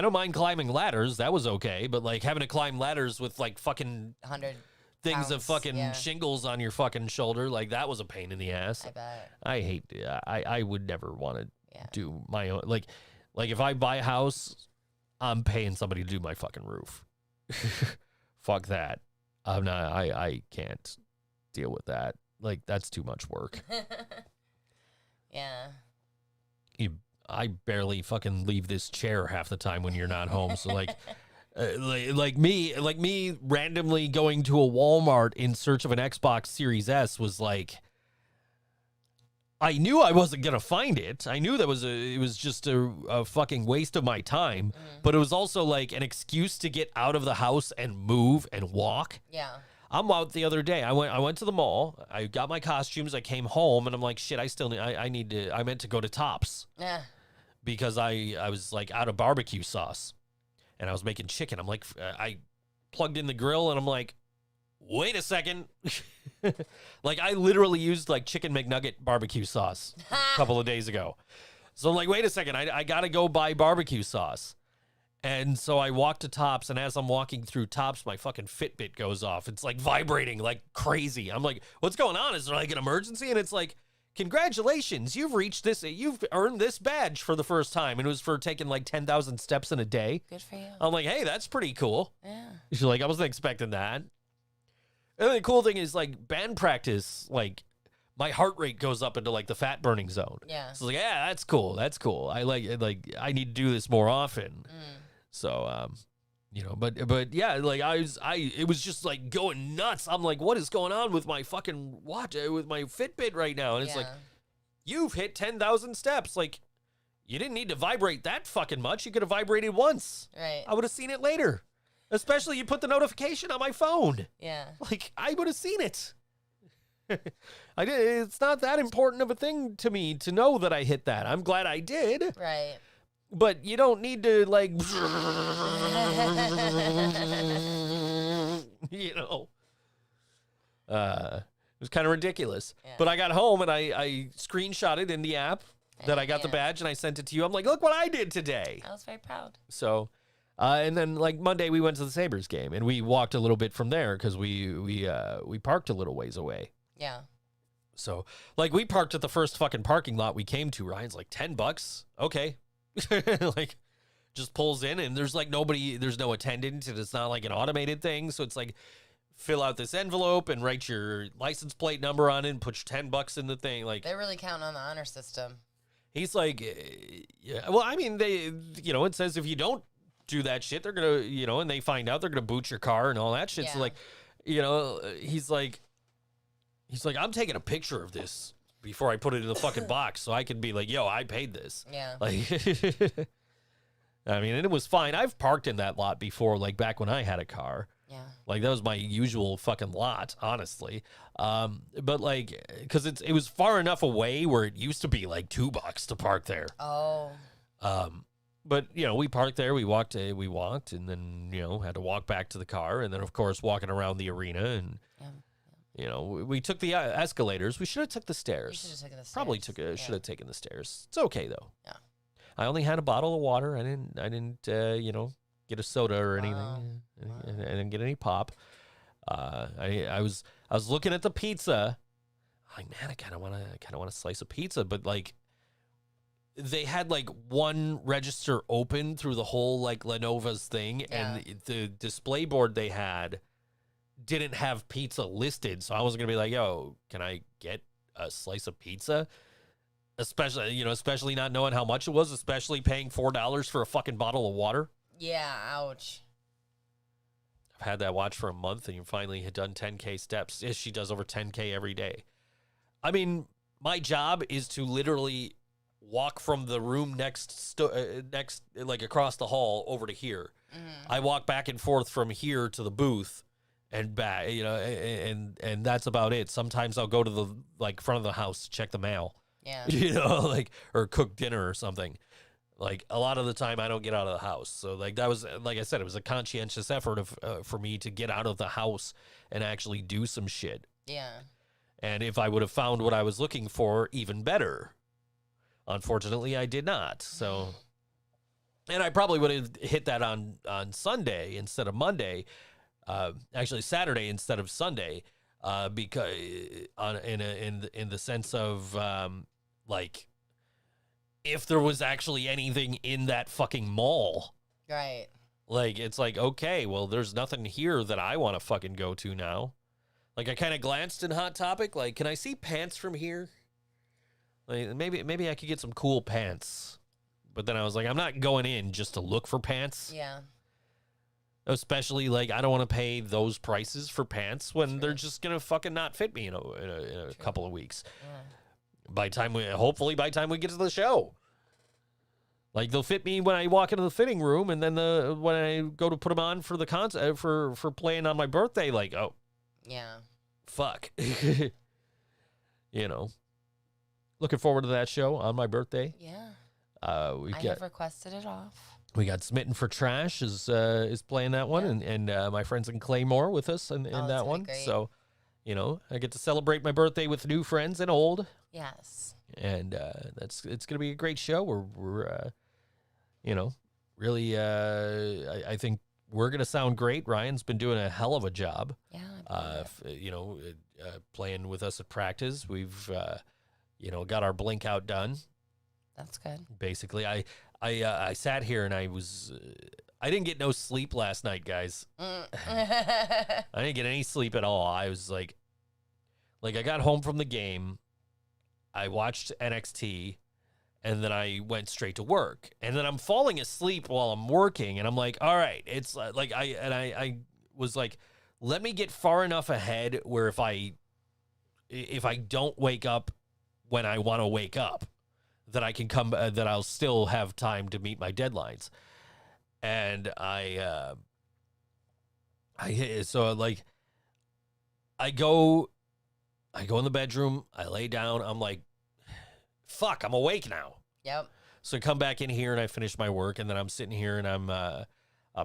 don't mind climbing ladders. That was okay, but like having to climb ladders with like fucking 100 things of pounds, fucking shingles on your fucking shoulder, like that was a pain in the ass. I bet. I hate. I would never want to do my own. Like if I buy a house, I'm paying somebody to do my fucking roof. Fuck that. I'm not. I can't deal with that. Like that's too much work. Yeah. I barely fucking leave this chair half the time when you're not home. So like, like me randomly going to a Walmart in search of an Xbox Series S was like, I knew I wasn't gonna find it. I knew it was just a fucking waste of my time. But it was also like an excuse to get out of the house and move and walk. Yeah. I'm out the other day. I went to the mall. I got my costumes. I came home and I'm like, shit. I meant to go to Tops. Yeah. Because I was like out of barbecue sauce and I was making chicken. I'm like, I plugged in the grill and I'm like, wait a second. Like I literally used like chicken McNugget barbecue sauce a couple of days ago. So I'm like, wait a second. I got to go buy barbecue sauce. And so I walked to Tops, and as I'm walking through Tops, my fucking Fitbit goes off. It's like vibrating like crazy. I'm like, what's going on? Is there like an emergency? And it's like, congratulations, you've earned this badge for the first time. And it was for taking like 10,000 steps in a day. Good for you. I'm like, hey, that's pretty cool. Yeah. She's like, I wasn't expecting that. And the cool thing is like band practice, like my heart rate goes up into like the fat burning zone. Yeah. So like, yeah, that's cool. That's cool. I I need to do this more often. So, you know, but yeah, like it was just like going nuts. I'm like, what is going on with my fucking watch, with my Fitbit right now? And it's like, you've hit 10,000 steps. Like, you didn't need to vibrate that fucking much. You could have vibrated once. Right. I would have seen it later. Especially you put the notification on my phone. Yeah. Like, I would have seen it. It's not that important of a thing to me to know that I hit that. I'm glad I did. Right. But you don't need to, like, you know. It was kind of ridiculous. Yeah. But I got home and I screenshotted in the app that I got the badge and I sent it to you. I'm like, look what I did today. I was very proud. So And then like Monday we went to the Sabres game and we walked a little bit from there because we parked a little ways away. Yeah. So like we parked at the first fucking parking lot we came to. Ryan's like $10. Okay. Like just pulls in and there's like nobody, there's no attendant and it's not like an automated thing. So it's like fill out this envelope and write your license plate number on it and put your $10 in the thing. Like They're really counting on the honor system. he's like, yeah, well, I mean, they, you know, it says if you don't do that shit, they're going to, you know, and they find out they're going to boot your car and all that shit. So Yeah. like, you know, he's like, I'm taking a picture of this before I put it in the fucking box so I can be like, yo, I paid this. Yeah. Like, I mean, and it was fine. I've parked in that lot before, like back when I had a car. Yeah. Like that was my usual fucking lot, honestly. But like, cause it was far enough away where it used to be like $2 to park there. Oh. But you know, we parked there, we walked, and then, you know, had to walk back to the car. And then of course, walking around the arena and, you know, we took the escalators. We should have took the stairs. You should have taken the stairs. Probably should have taken the stairs. It's okay though. Yeah. I only had a bottle of water. I didn't, you know, get a soda or anything. Wow. I didn't get any pop. I was looking at the pizza. I'm like, man, I kind of want a slice of pizza, but like, they had like one register open through the whole like Lenovo's thing, and the display board they had didn't have pizza listed, so I wasn't gonna be like, yo, can I get a slice of pizza? Especially not knowing how much it was, especially paying $4 for a fucking bottle of water. Yeah, ouch. I've had that watch for a month, and you finally had done 10K steps. She does over 10K every day. I mean, my job is to literally walk from the room next, like across the hall over to here. Mm-hmm. I walk back and forth from here to the booth and back, you know, and that's about it. Sometimes I'll go to the like front of the house to check the mail, Yeah. you know, like, or cook dinner or something. Like a lot of the time I don't get out of the house. So like that was, like I said, it was a conscientious effort for me to get out of the house and actually do some shit. Yeah. And if I would have found what I was looking for, even better. Unfortunately, I did not. So, and I probably would have hit that on Sunday instead of Monday. Actually, Saturday instead of Sunday, because in the sense of like, if there was actually anything in that fucking mall, Right. like it's like, okay, well, there's nothing here that I want to fucking go to now. Like I kind of glanced in Hot Topic, like, can I see pants from here? Like maybe I could get some cool pants. But then I was like, I'm not going in just to look for pants. Yeah. Especially like I don't want to pay those prices for pants when they're just gonna fucking not fit me in a couple of weeks. Yeah. Hopefully by the time we get to the show, like they'll fit me when I walk into the fitting room, and then when I go to put them on for the concert for playing on my birthday, like, oh Yeah. fuck, you know. Looking forward to that show on my birthday. Yeah. I have requested it off. We got Smitten for Trash is playing that one, and my friends in Claymore with us in that's that really one. great. So, you know, I get to celebrate my birthday with new friends and old, Yes. and it's gonna be a great show. We're you know, really I think we're gonna sound great. Ryan's been doing a hell of a job. Yeah. I believe it. You know, playing with us at practice. We've you know, got our blink out done. That's good. Basically, I sat here and I didn't get no sleep last night, guys. I didn't get any sleep at all. I was like I got home from the game, I watched NXT, and then I went straight to work. And then I'm falling asleep while I'm working, and I'm like, all right, it's like I was like, let me get far enough ahead where if I don't wake up when I want to wake up, that I can come, that I'll still have time to meet my deadlines. And I go in the bedroom, I lay down, I'm like, fuck, I'm awake now. Yep. So I come back in here and I finish my work, and then I'm sitting here and I'm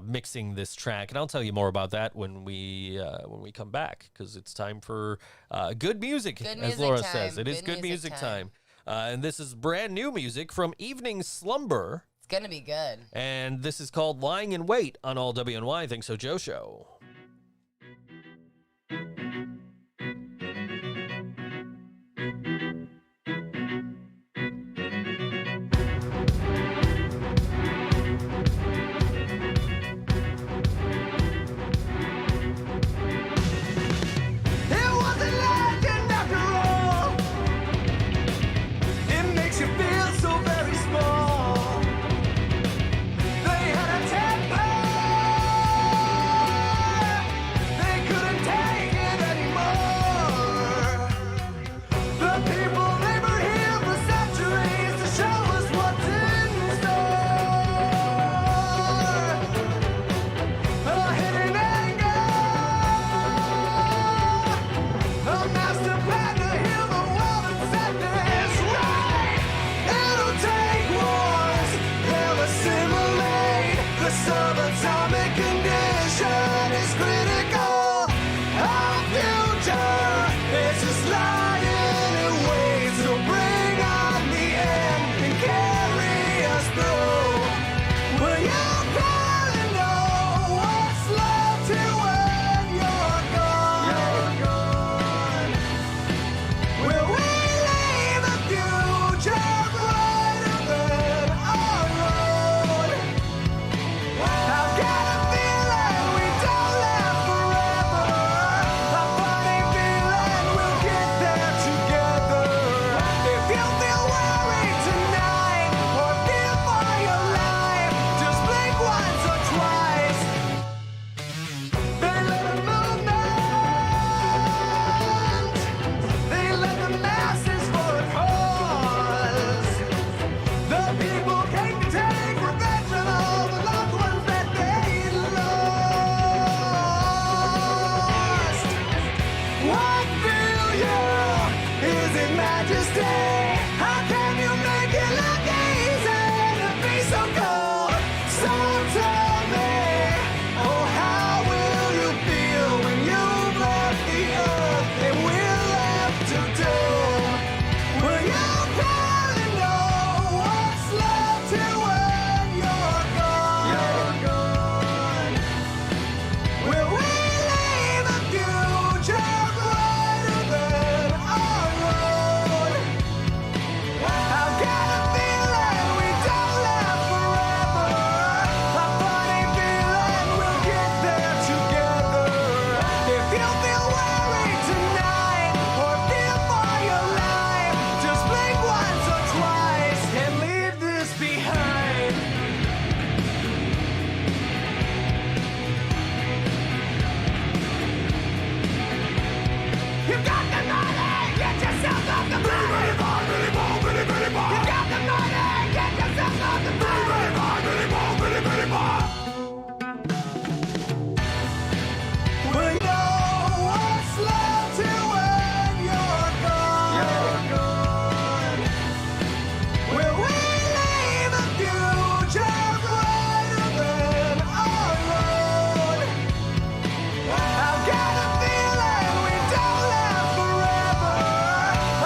mixing this track, and I'll tell you more about that when we come back, because it's time for good music, Good as music Laura time. says. It is good music time. And this is brand new music from Evening Slumber. It's gonna be good. And this is called Lying in Wait on All WNY Think So Joe Show. It was a legend after all. It makes you feel so very small. They had a temper. They couldn't take it anymore. The people labored here for centuries to show us what's in store. A hidden anger. A master plan to heal the world and set this right. It'll take wars, they'll assimilate. The subatomic condition is critical. Our future is just lying in wait. So bring on the end and carry us through. Will you barely know what's left to when you're gone? Will we leave a future brighter than our own? I've got a feeling we don't last forever. A funny feeling we'll get there together. If you feel worried tonight or fear for your life, just blink once or twice. They let a movement. They let the masses for a cause. The people came to take revenge on all the loved ones that they lost. What failure is in majesty? How can you make it look easy to be so cold? So tell me, oh, how will you feel when you've left the earth and we're left to doom? Will you barely know what's left to when you're gone? Will we leave a future brighter than our own? I've got a feeling we don't last forever. A funny feeling we'll get there together. If you feel worried tonight or fear for your life, just blink once or twice and leave this behind. You got the money, get yourself off the money. You got the money, get yourself off the money. We know what's left to when you're gone. Will we leave a future brighter than our own? I've got a feeling we don't last forever.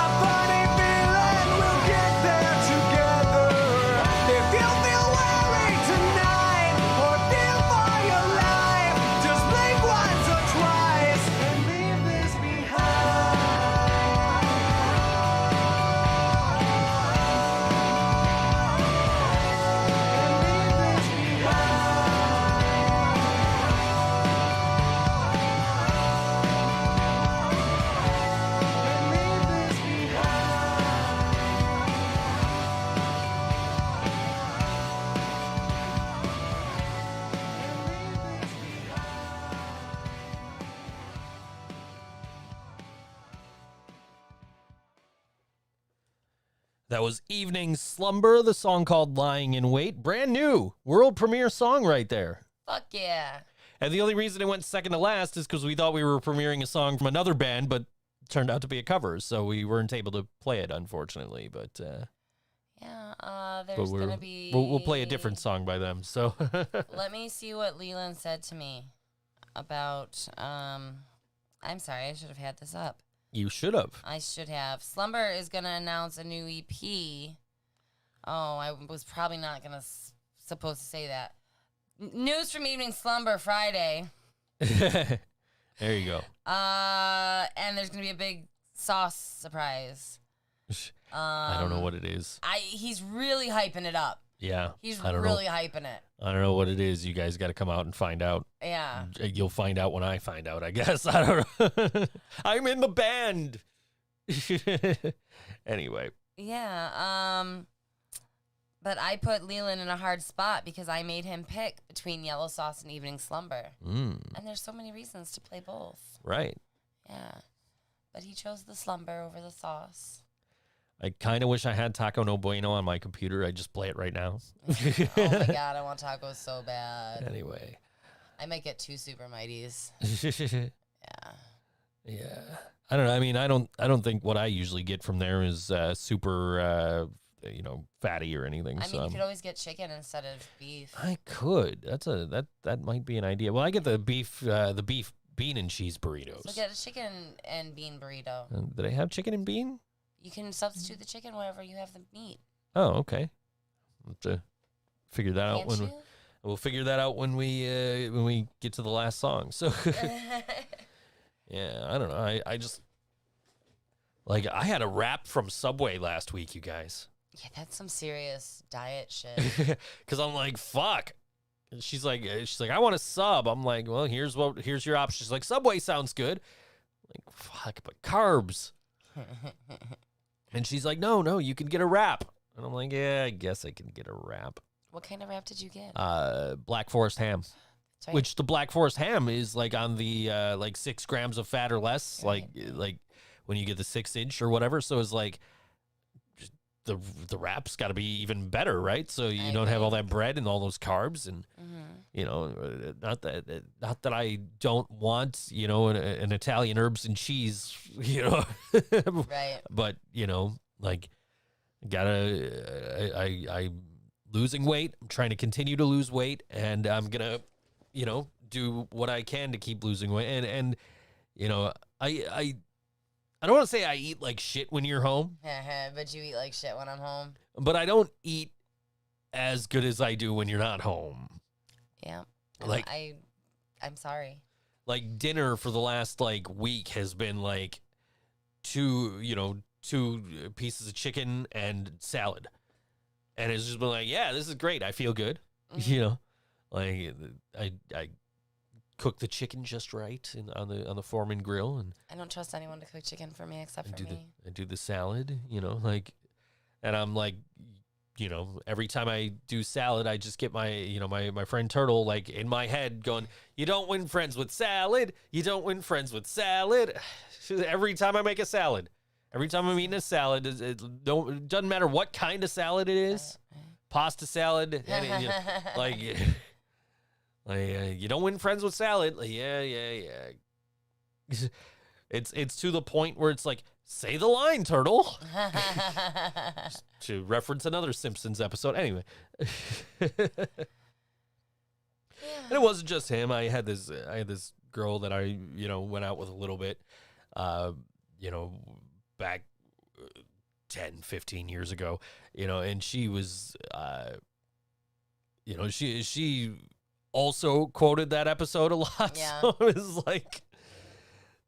A funny feeling we'll get there together. If you feel worried tonight or fear for your life, just blink once or twice and leave this That was Evening Slumber, the song called Lying in Wait. Brand new, world premiere song right there. Fuck yeah. And the only reason it went second to last is because we thought we were premiering a song from another band, but it turned out to be a cover, so we weren't able to play it, unfortunately. But There's gonna be. we'll play a different song by them. So Let me see what Leland said to me about. I'm sorry, I should have had this up. you should have. I should have. Slumber is gonna announce a new EP. Oh, I was probably not gonna supposed to say that. News from Evening Slumber Friday. There you go. And there's gonna be a big sauce surprise. I don't know what it is. He's really hyping it up. Yeah. He's I don't really know. hyping it. I don't know what it is. You guys got to come out and find out. Yeah. You'll find out when I find out, I guess. I don't know. I'm in the band. Anyway. Yeah. But I put Leland in a hard spot because I made him pick between Yellow Sauce and Evening Slumber. And there's so many reasons to play both. Right. Yeah. But he chose the Slumber over the sauce. I kind of wish I had Taco No Bueno on my computer. I just play it right now. Oh my God, I want tacos so bad. Anyway. I might get 2 Super Mighties. Yeah. Yeah. I don't know. I mean, I don't think what I usually get from there is super fatty or anything. I mean, you could always get chicken instead of beef. I could. That might be an idea. Well, I get the beef bean and cheese burritos. So get a chicken and bean burrito. Do they have chicken and bean? You can substitute the chicken wherever you have the meat. Oh, okay. We'll have to figure that out Can't you? we'll figure that out when we get to the last song. So yeah, I don't know. I just like I had a wrap from Subway last week, you guys. Yeah, that's some serious diet shit. Cuz I'm like, fuck. And she's like I want a sub. I'm like, well, here's your option. She's like, Subway sounds good. I'm like, fuck, but carbs. And she's like, no, you can get a wrap. And I'm like, yeah, I guess I can get a wrap. What kind of wrap did you get? Black Forest ham. That's right. Which the Black Forest ham is like on the 6 grams of fat or less, Right. like when you get the 6-inch or whatever. So it's like just the wrap's got to be even better, right? So you I don't have agree. all that bread and all those carbs, and not that I don't want an Italian herbs and cheese, Right. but like I losing weight. I'm trying to continue to lose weight, and I'm gonna, do what I can to keep losing weight. And I don't want to say I eat like shit when you're home, But you eat like shit when I'm home. but I don't eat as good as I do when you're not home. Yeah. Like- I'm sorry. Like dinner for the last week has been like 2 pieces of chicken and salad. And it's just been like, yeah, this is great. I feel good. Like I cook the chicken just right on the Foreman grill, and I don't trust anyone to cook chicken for me except for me. I do the salad, and I'm like, every time I do salad, I just get my friend Turtle in my head going, you don't win friends with salad. You don't win friends with salad. Every time I make a salad. Every time I'm eating a salad, it doesn't matter what kind of salad it is, pasta salad, you don't win friends with salad. Yeah. It's to the point where it's like, say the line, Turtle, to reference another Simpsons episode. Anyway, and it wasn't just him. I had this girl that I went out with a little bit, back 10, 15 years ago, and she was, she also quoted that episode a lot. Yeah. So it was like,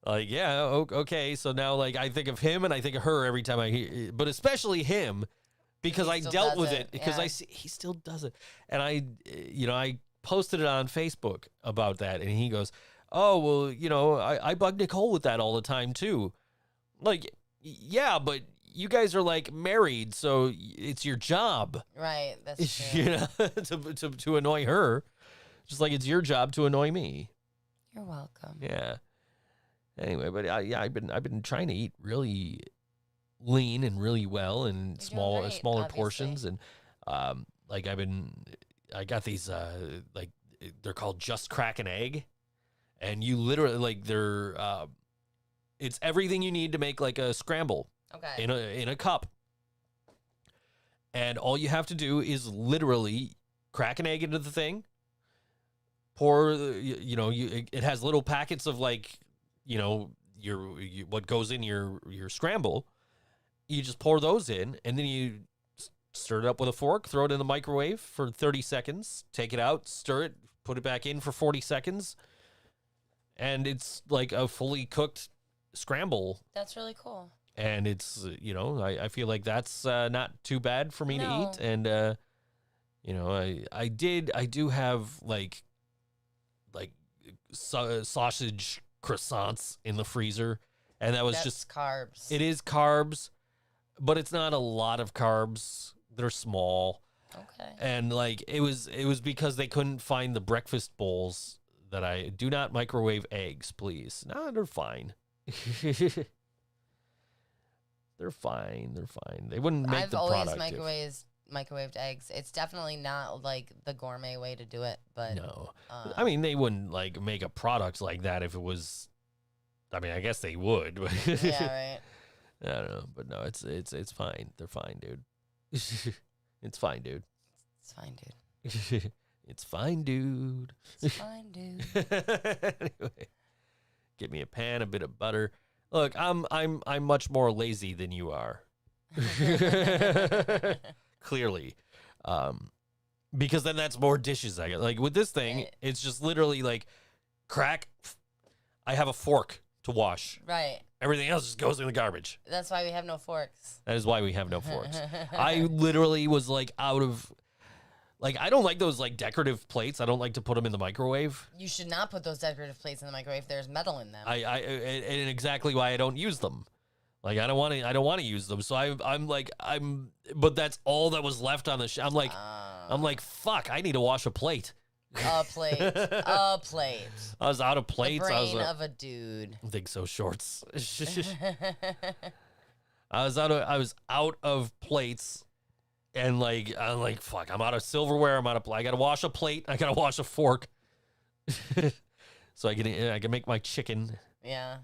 yeah, okay. So now, I think of him and I think of her every time I hear, but especially him, because He I still dealt does with it, it, because yeah. I see he still does it. And I posted it on Facebook about that, and he goes, oh, well, I bug Nicole with that all the time too. Yeah, but you guys are married, so it's your job, Right. That's true. to annoy her, just like it's your job to annoy me. You're welcome. Yeah. Anyway, but I've been trying to eat really lean and really well and You're doing smaller great, obviously. portions, and I got these they're called Just Crack an Egg, and you literally they're it's everything you need to make a scramble Okay. in a cup, and all you have to do is literally crack an egg into the thing, pour it has little packets of what goes in your scramble. You just pour those in, and then you stir it up with a fork, throw it in the microwave for 30 seconds, take it out, stir it, put it back in for 40 seconds, and it's like a fully cooked scramble. That's really cool. And it's, I feel like that's not too bad for me to eat. And, I do have like sausage croissants in the freezer. And that's just carbs. It is carbs, but it's not a lot of carbs. They're small. Okay. And like, it was because they couldn't find the breakfast bowls that I do not microwave eggs, please. No, they're fine. They're fine. They wouldn't make the product. I've always microwaved eggs. It's definitely not like the gourmet way to do it, but no. I mean, they wouldn't like make a product like that if it was. I mean, I guess they would. But yeah, right. I don't know, but no, it's fine. They're fine, dude. It's fine, dude. It's fine, dude. It's fine, dude. It's fine, dude. Anyway, get me a pan, a bit of butter. Look, I'm much more lazy than you are. Clearly. Because then that's more dishes I get. Like with this thing, it's just literally like crack. I have a fork to wash. Right. Everything else just goes in the garbage. That's why we have no forks. That is why we have no forks. I literally was like out of, like, I don't like those like decorative plates. I don't like to put them in the microwave. You should not put those decorative plates in the microwave. There's metal in them. And exactly why I don't use them. Like I don't want to use them. So but that's all that was left on the I'm like, fuck, I need to wash a plate. A plate. A plate. I was out of plates. The brain of a dude. Think so shorts. I was out of plates, and I'm like, fuck, I'm out of silverware. I gotta wash a plate. I gotta wash a fork. So I can make my chicken. Yeah.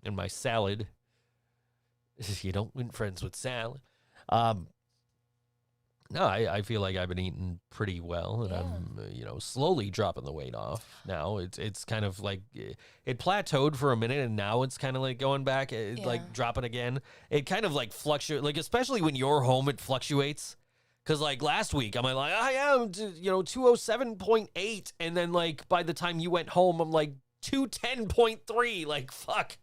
And my salad. You don't win friends with salad. No, I feel like I've been eating pretty well, and I'm slowly dropping the weight off. Now it's kind of like it plateaued for a minute, and now it's kind of like going back, like dropping again. It kind of like fluctuates, like especially when you're home, it fluctuates. Because like last week, I'm like I am 207.8, and then like by the time you went home, I'm like 210.3. Like fuck,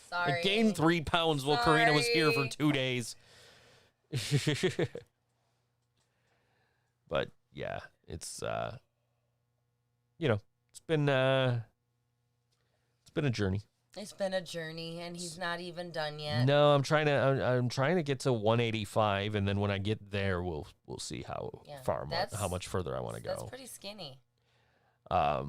Sorry. I gained 3 pounds while Karina was here for 2 days. But yeah, it's it's been a journey. It's been a journey, and he's not even done yet. No, I'm trying to get to 185, and then when I get there, we'll see how much further I want to go. That's pretty skinny. I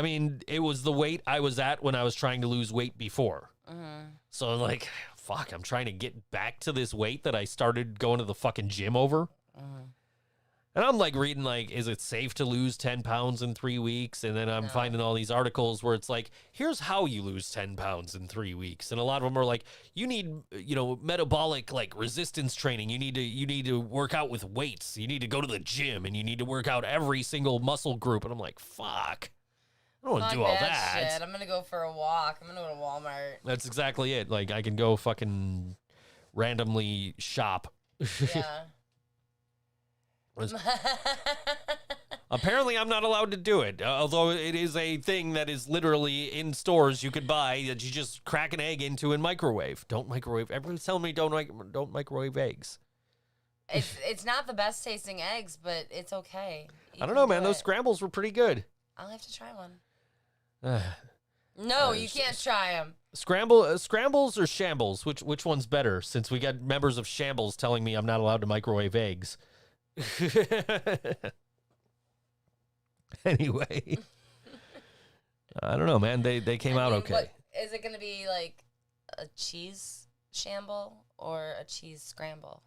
mean, it was the weight I was at when I was trying to lose weight before. Mm-hmm. So I'm like, fuck, I'm trying to get back to this weight that I started going to the fucking gym over. Mm-hmm. And I'm like reading like, is it safe to lose 10 pounds in 3 weeks? And then I'm finding all these articles where it's like, here's how you lose 10 pounds in 3 weeks. And a lot of them are like, you need, metabolic like resistance training. You need to work out with weights. You need to go to the gym, and you need to work out every single muscle group. And I'm like, fuck, I don't want to do all that. Shit. I'm going to go for a walk. I'm going to go to Walmart. That's exactly it. Like I can go fucking randomly shop. Yeah. Apparently, I'm not allowed to do it. Although it is a thing that is literally in stores you could buy that you just crack an egg into and microwave. Don't microwave. Everyone's telling me don't microwave eggs. It's not the best tasting eggs, but it's okay. I don't know, man. Those scrambles were pretty good. I'll have to try one. No, you can't try them. Scrambles or shambles? Which one's better? Since we got members of Shambles telling me I'm not allowed to microwave eggs. Anyway, I don't know, man. They came out okay. What, is it going to be like a cheese shamble or a cheese scramble?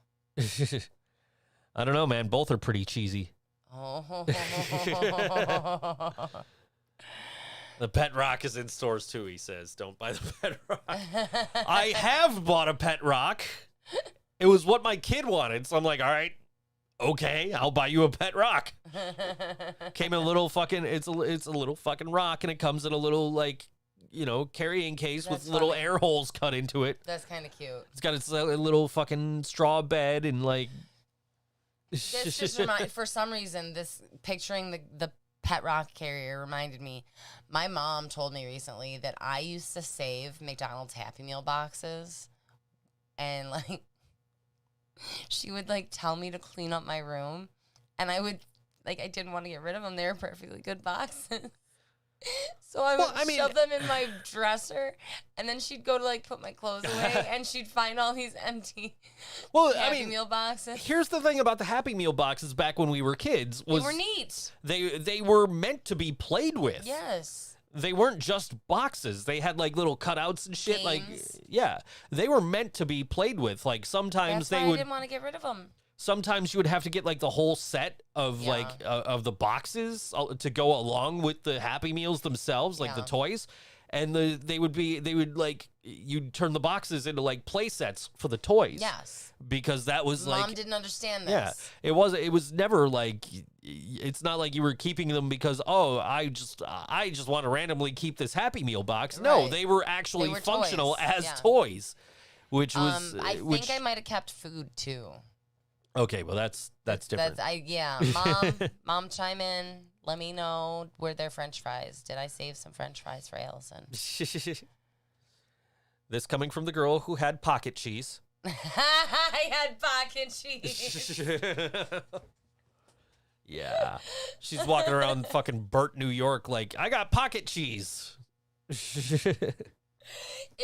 I don't know, man. Both are pretty cheesy. Oh. The Pet Rock is in stores too, he says. Don't buy the Pet Rock. I have bought a Pet Rock. It was what my kid wanted, so I'm like, all right. Okay, I'll buy you a Pet Rock. Came in a little fucking, it's a little fucking rock, and it comes in a little like, carrying case with little air holes cut into it. That's kind of cute. It's got its little fucking straw bed and like, This just for some reason, this picturing the pet rock carrier reminded me. My mom told me recently that I used to save McDonald's Happy Meal boxes, and like she would like tell me to clean up my room, and I would I didn't want to get rid of them. They were perfectly good boxes. So I would shove them in my dresser, and then she'd go to like put my clothes away, and she'd find all these empty Happy Meal boxes. Here's the thing about the Happy Meal boxes back when we were kids. They were neat. They were meant to be played with. Yes. They weren't just boxes. They had like little cutouts and shit. Games. Like, yeah, they were meant to be played with. Like sometimes That's why I didn't want to get rid of them. Sometimes you would have to get like the whole set of of the boxes to go along with the Happy Meals themselves, like the toys, and you'd turn the boxes into like play sets for the toys. Yes, because that was Mom didn't understand this. Yeah, it was never like, it's not like you were keeping them because I just want to randomly keep this Happy Meal box. Right. No, they were actually functional toys. as toys, which was I think I might have kept food too. Okay, well that's different. Mom, chime in. Let me know where their French fries. Did I save some French fries for Allison? This coming from the girl who had pocket cheese. I had pocket cheese. Yeah, she's walking around fucking Burt, New York, like I got pocket cheese. It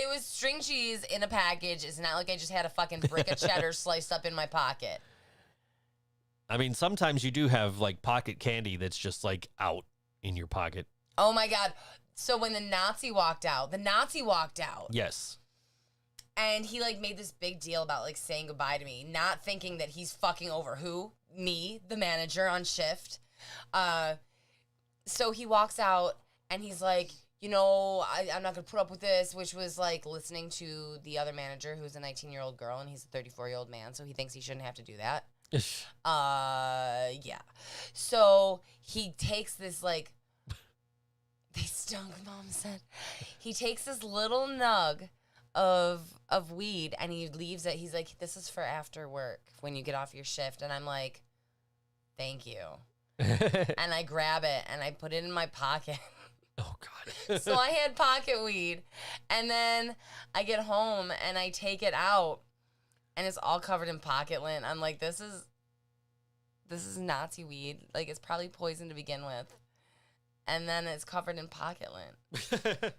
was string cheese in a package. It's not like I just had a fucking brick of cheddar sliced up in my pocket. I mean, sometimes you do have like pocket candy that's just like out in your pocket. Oh my God. So when the Nazi walked out. Yes. And he like made this big deal about like saying goodbye to me, not thinking that he's fucking over who? Me, the manager on shift. So he walks out and he's like, I'm not going to put up with this, which was like listening to the other manager who's a 19-year-old girl and he's a 34-year-old man. So he thinks he shouldn't have to do that. Yeah. So he takes this like, they stunk, Mom said. He takes this little nug of weed and he leaves it. He's like, this is for after work when you get off your shift. And I'm like, thank you. And I grab it and I put it in my pocket. Oh, God. So I had pocket weed. And then I get home and I take it out. And it's all covered in pocket lint. I'm like, this is Nazi weed. Like, it's probably poison to begin with. And then it's covered in pocket lint.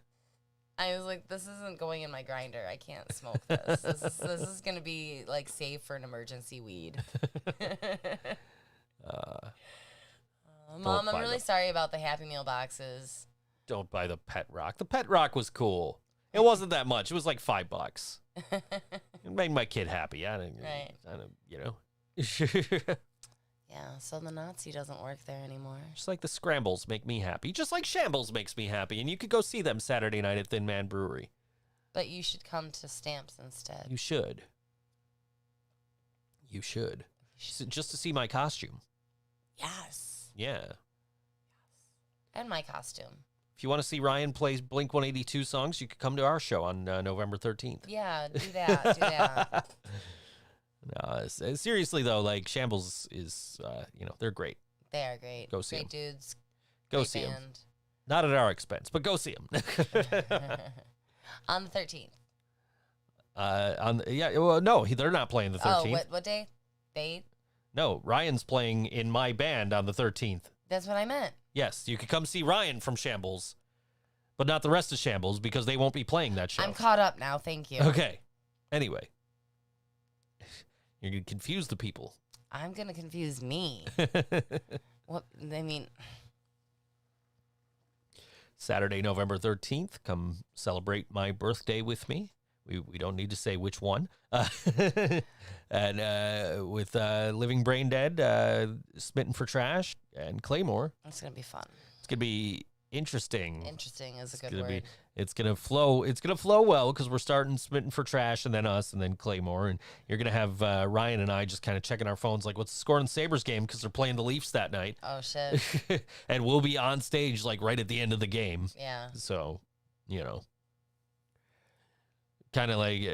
I was like, this isn't going in my grinder. I can't smoke this. This is going to be, like, safe for an emergency weed. Mom, I'm really sorry about the Happy Meal boxes. Don't buy the Pet Rock. The Pet Rock was cool. It wasn't that much. It was like $5. It made my kid happy. Yeah, so the Nazi doesn't work there anymore. Just like the Scrambles make me happy. Just like Shambles makes me happy. And you could go see them Saturday night at Thin Man Brewery. But you should come to Stamps instead. You should. Just to see my costume. Yes. Yeah. And my costume. If you want to see Ryan play Blink-182 songs, you could come to our show on November 13th. Yeah, do that. No, seriously, though, like, Shambles is, they're great. They are great. Go see great them. Dudes. Go see them. Not at our expense, but go see them. On the 13th. No, they're not playing the 13th. Oh, what day? They? No, Ryan's playing in my band on the 13th. That's what I meant. Yes, you could come see Ryan from Shambles, but not the rest of Shambles because they won't be playing that show. I'm caught up now. Thank you. Okay. Anyway. You're going to confuse the people. I'm going to confuse me. Saturday, November 13th, come celebrate my birthday with me. We don't need to say which one. And with Living Brain Dead, Smitten for Trash, and Claymore. It's going to be fun. It's going to be interesting. Interesting is a good word. It's gonna flow. It's gonna flow well because we're starting Smitten for Trash and then us and then Claymore, and you're gonna have Ryan and I just kind of checking our phones like, what's the score in the Sabres game because they're playing the Leafs that night. Oh shit! And we'll be on stage like right at the end of the game. Yeah. So, kind of like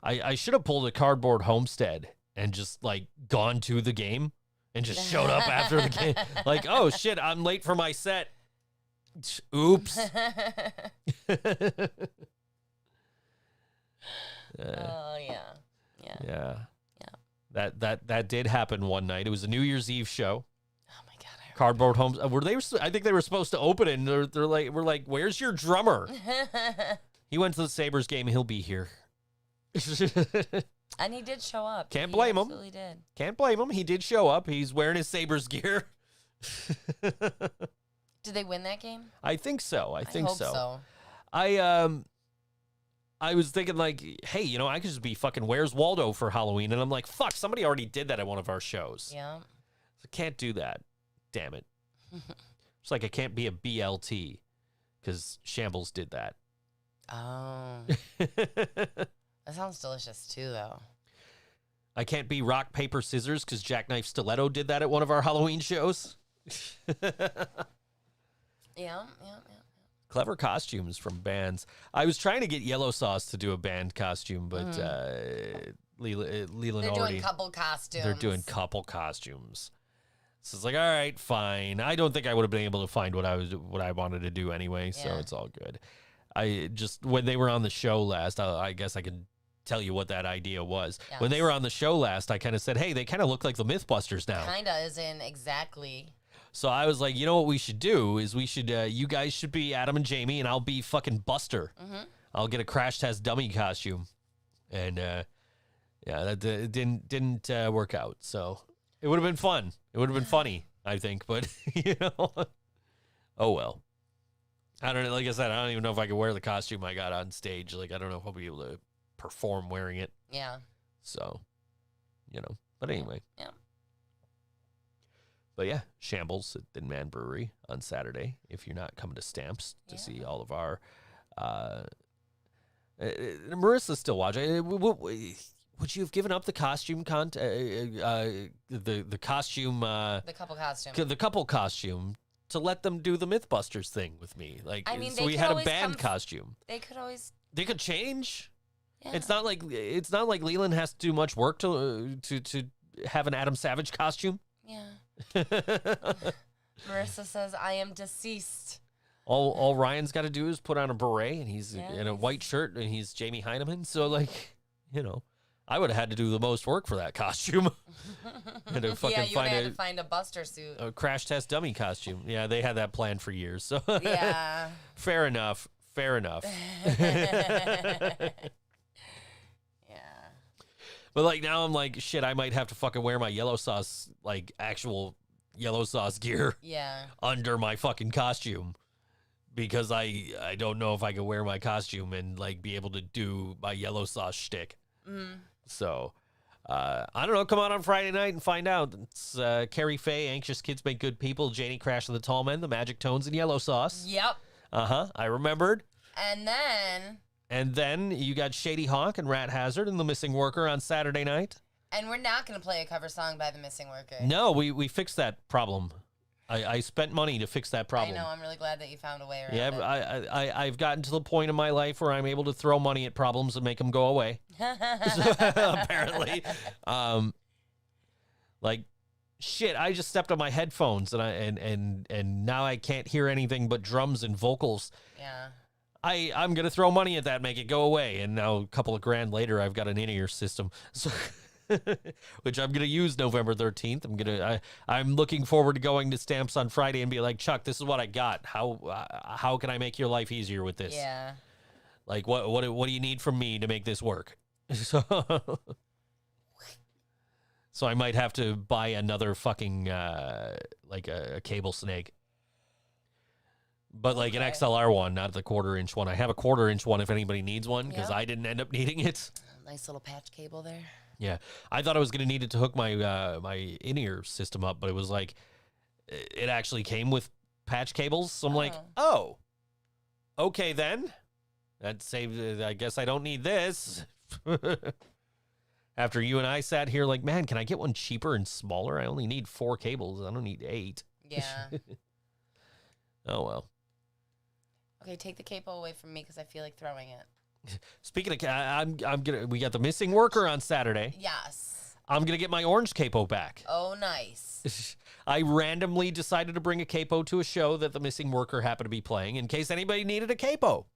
I should have pulled a Cardboard Homestead and just like gone to the game and just showed up after the game. Like, oh shit, I'm late for my set. Oops. Oh yeah. Yeah. That did happen one night. It was a New Year's Eve show. Oh my god. Cardboard Homes. I think they were supposed to open it, and we're like, where's your drummer? He went to the Sabres game. He'll be here. And he did show up. Can't He blame him. absolutely did. Can't blame him. He did show up. He's wearing his Sabres gear. Did they win that game? I think so. I think hope so. I was thinking like, hey, you know, I could just be fucking Where's Waldo for Halloween, and I'm like, fuck, somebody already did that at one of our shows. Yeah. So I can't do that. Damn it. It's like I can't be a BLT because Shambles did that. Oh. That sounds delicious too, though. I can't be Rock, Paper, Scissors because Jackknife Stiletto did that at one of our Halloween shows. Yeah. Clever costumes from bands. I was trying to get Yellow Sauce to do a band costume, but Leland They're already... doing couple costumes. They're doing couple costumes. So it's like, all right, fine. I don't think I would have been able to find what I wanted to do anyway, so Yeah. it's all good. I just, when they were on the show last, I guess I could tell you what that idea was. Yes. When they were on the show last, I kind of said, hey, they kind of look like the Mythbusters now. Kinda isn't exactly. So I was like, you know what we should do is you guys should be Adam and Jamie, and I'll be fucking Buster. Mm-hmm. I'll get a Crash Test dummy costume. And, yeah, that didn't work out. So it would have been fun. It would have been funny, I think. But, you know, oh, well. I don't know. Like I said, I don't even know if I could wear the costume I got on stage. Like, I don't know if I'll be able to perform wearing it. Yeah. So, you know. But anyway. Yeah. But yeah, Shambles at Thin Man Brewery on Saturday. If you're not coming to Stamps to see all of our, Marissa's still watching. Would you have given up the costume the costume, The couple costume. the couple costume to let them do the Mythbusters thing with me? Like, I mean, so they we could had a always band come costume. They could always. They could change. Yeah. It's not like Leland has to do much work to have an Adam Savage costume. Yeah. Marissa says, I am deceased. All Ryan's got to do is put on a beret, and he's Yeah, in a white shirt, and he's Jamie Heineman. So, like, you know, I would have had to do the most work for that costume. And to fucking Yeah, you would have to find a Buster suit. a Crash Test dummy costume. Yeah, they had that planned for years. So, Yeah. fair enough. Fair enough. Yeah. But, like, now I'm like, shit, I might have to fucking wear my Yellow Sauce, like, actual Yellow Sauce gear Yeah. under my fucking costume. Because I don't know if I can wear my costume and, like, be able to do my Yellow Sauce shtick. Mm. So, I don't know. Come out on Friday night and find out. It's Carrie Faye, Anxious Kids Make Good People, Janie Crash and the Tall Men, The Magic Tones, and Yellow Sauce. Yep. Uh-huh. I remembered. And then You got Shadyhawk and Rat Hazard and The Missing Worker on Saturday night. And we're not going to play a cover song by The Missing Worker. No, we fixed that problem. I spent money to fix that problem. I know. I'm really glad that you found a way around Yeah, it. I've gotten to the point in my life where I'm able to throw money at problems and make them go away. Apparently, like shit. I just stepped on my headphones and now I can't hear anything but drums and vocals. Yeah. I'm gonna throw money at that, make it go away, and now a couple of grand later, I've got an in-ear system, so which I'm gonna use November 13th. I'm looking forward to going to Stamps on Friday and be like, Chuck, this is what I got. How can I make your life easier with this? Yeah. Like what do you need from me to make this work? So I might have to buy another fucking like a cable snake. But like an XLR one, not the 1/4-inch one. I have a 1/4-inch one if anybody needs one, because Yeah. I didn't end up needing it. Nice little patch cable there. Yeah, I thought I was gonna need it to hook my my in-ear system up, but it was like it actually came with patch cables. So I'm like, oh, okay then. That saved. I guess I don't need this. After you and I sat here, like, man, can I get one cheaper and smaller? I only need 4 cables. I don't need 8. Yeah. Oh well. Okay, take the capo away from me because I feel like throwing it. Speaking of, I'm gonna. We got The Missing Worker on Saturday. Yes. I'm going to get my orange capo back. Oh, nice. I randomly decided to bring a capo to a show that the missing worker happened to be playing in case anybody needed a capo.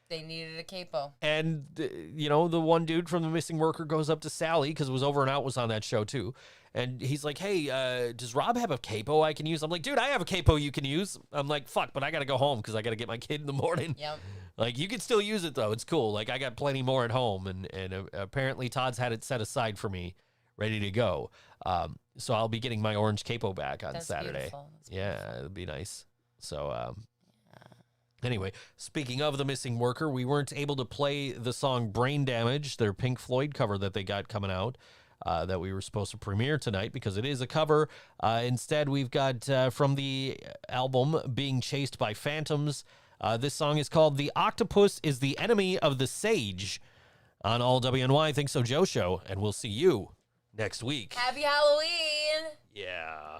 They needed a capo. And, you know, the one dude from the missing worker goes up to Sally, because it was Over and Out was on that show too. And he's like, hey, does Rob have a capo I can use? I'm like, dude, I have a capo you can use. I'm like, fuck, but I got to go home because I got to get my kid in the morning. Yep. Like, you can still use it, though. It's cool. Like, I got plenty more at home. And apparently Todd's had it set aside for me, ready to go. So I'll be getting my orange capo back on Saturday. Beautiful. That's Yeah, beautiful. it'll be nice. So, anyway, speaking of the missing worker, we weren't able to play the song Brain Damage, their Pink Floyd cover that they got coming out, that we were supposed to premiere tonight because it is a cover. Instead, we've got from the album Being Chased by Phantoms. This song is called The Octopus is the Enemy of the Sage on All WNY Think So Joe Show, and we'll see you next week. Happy Halloween. Yeah.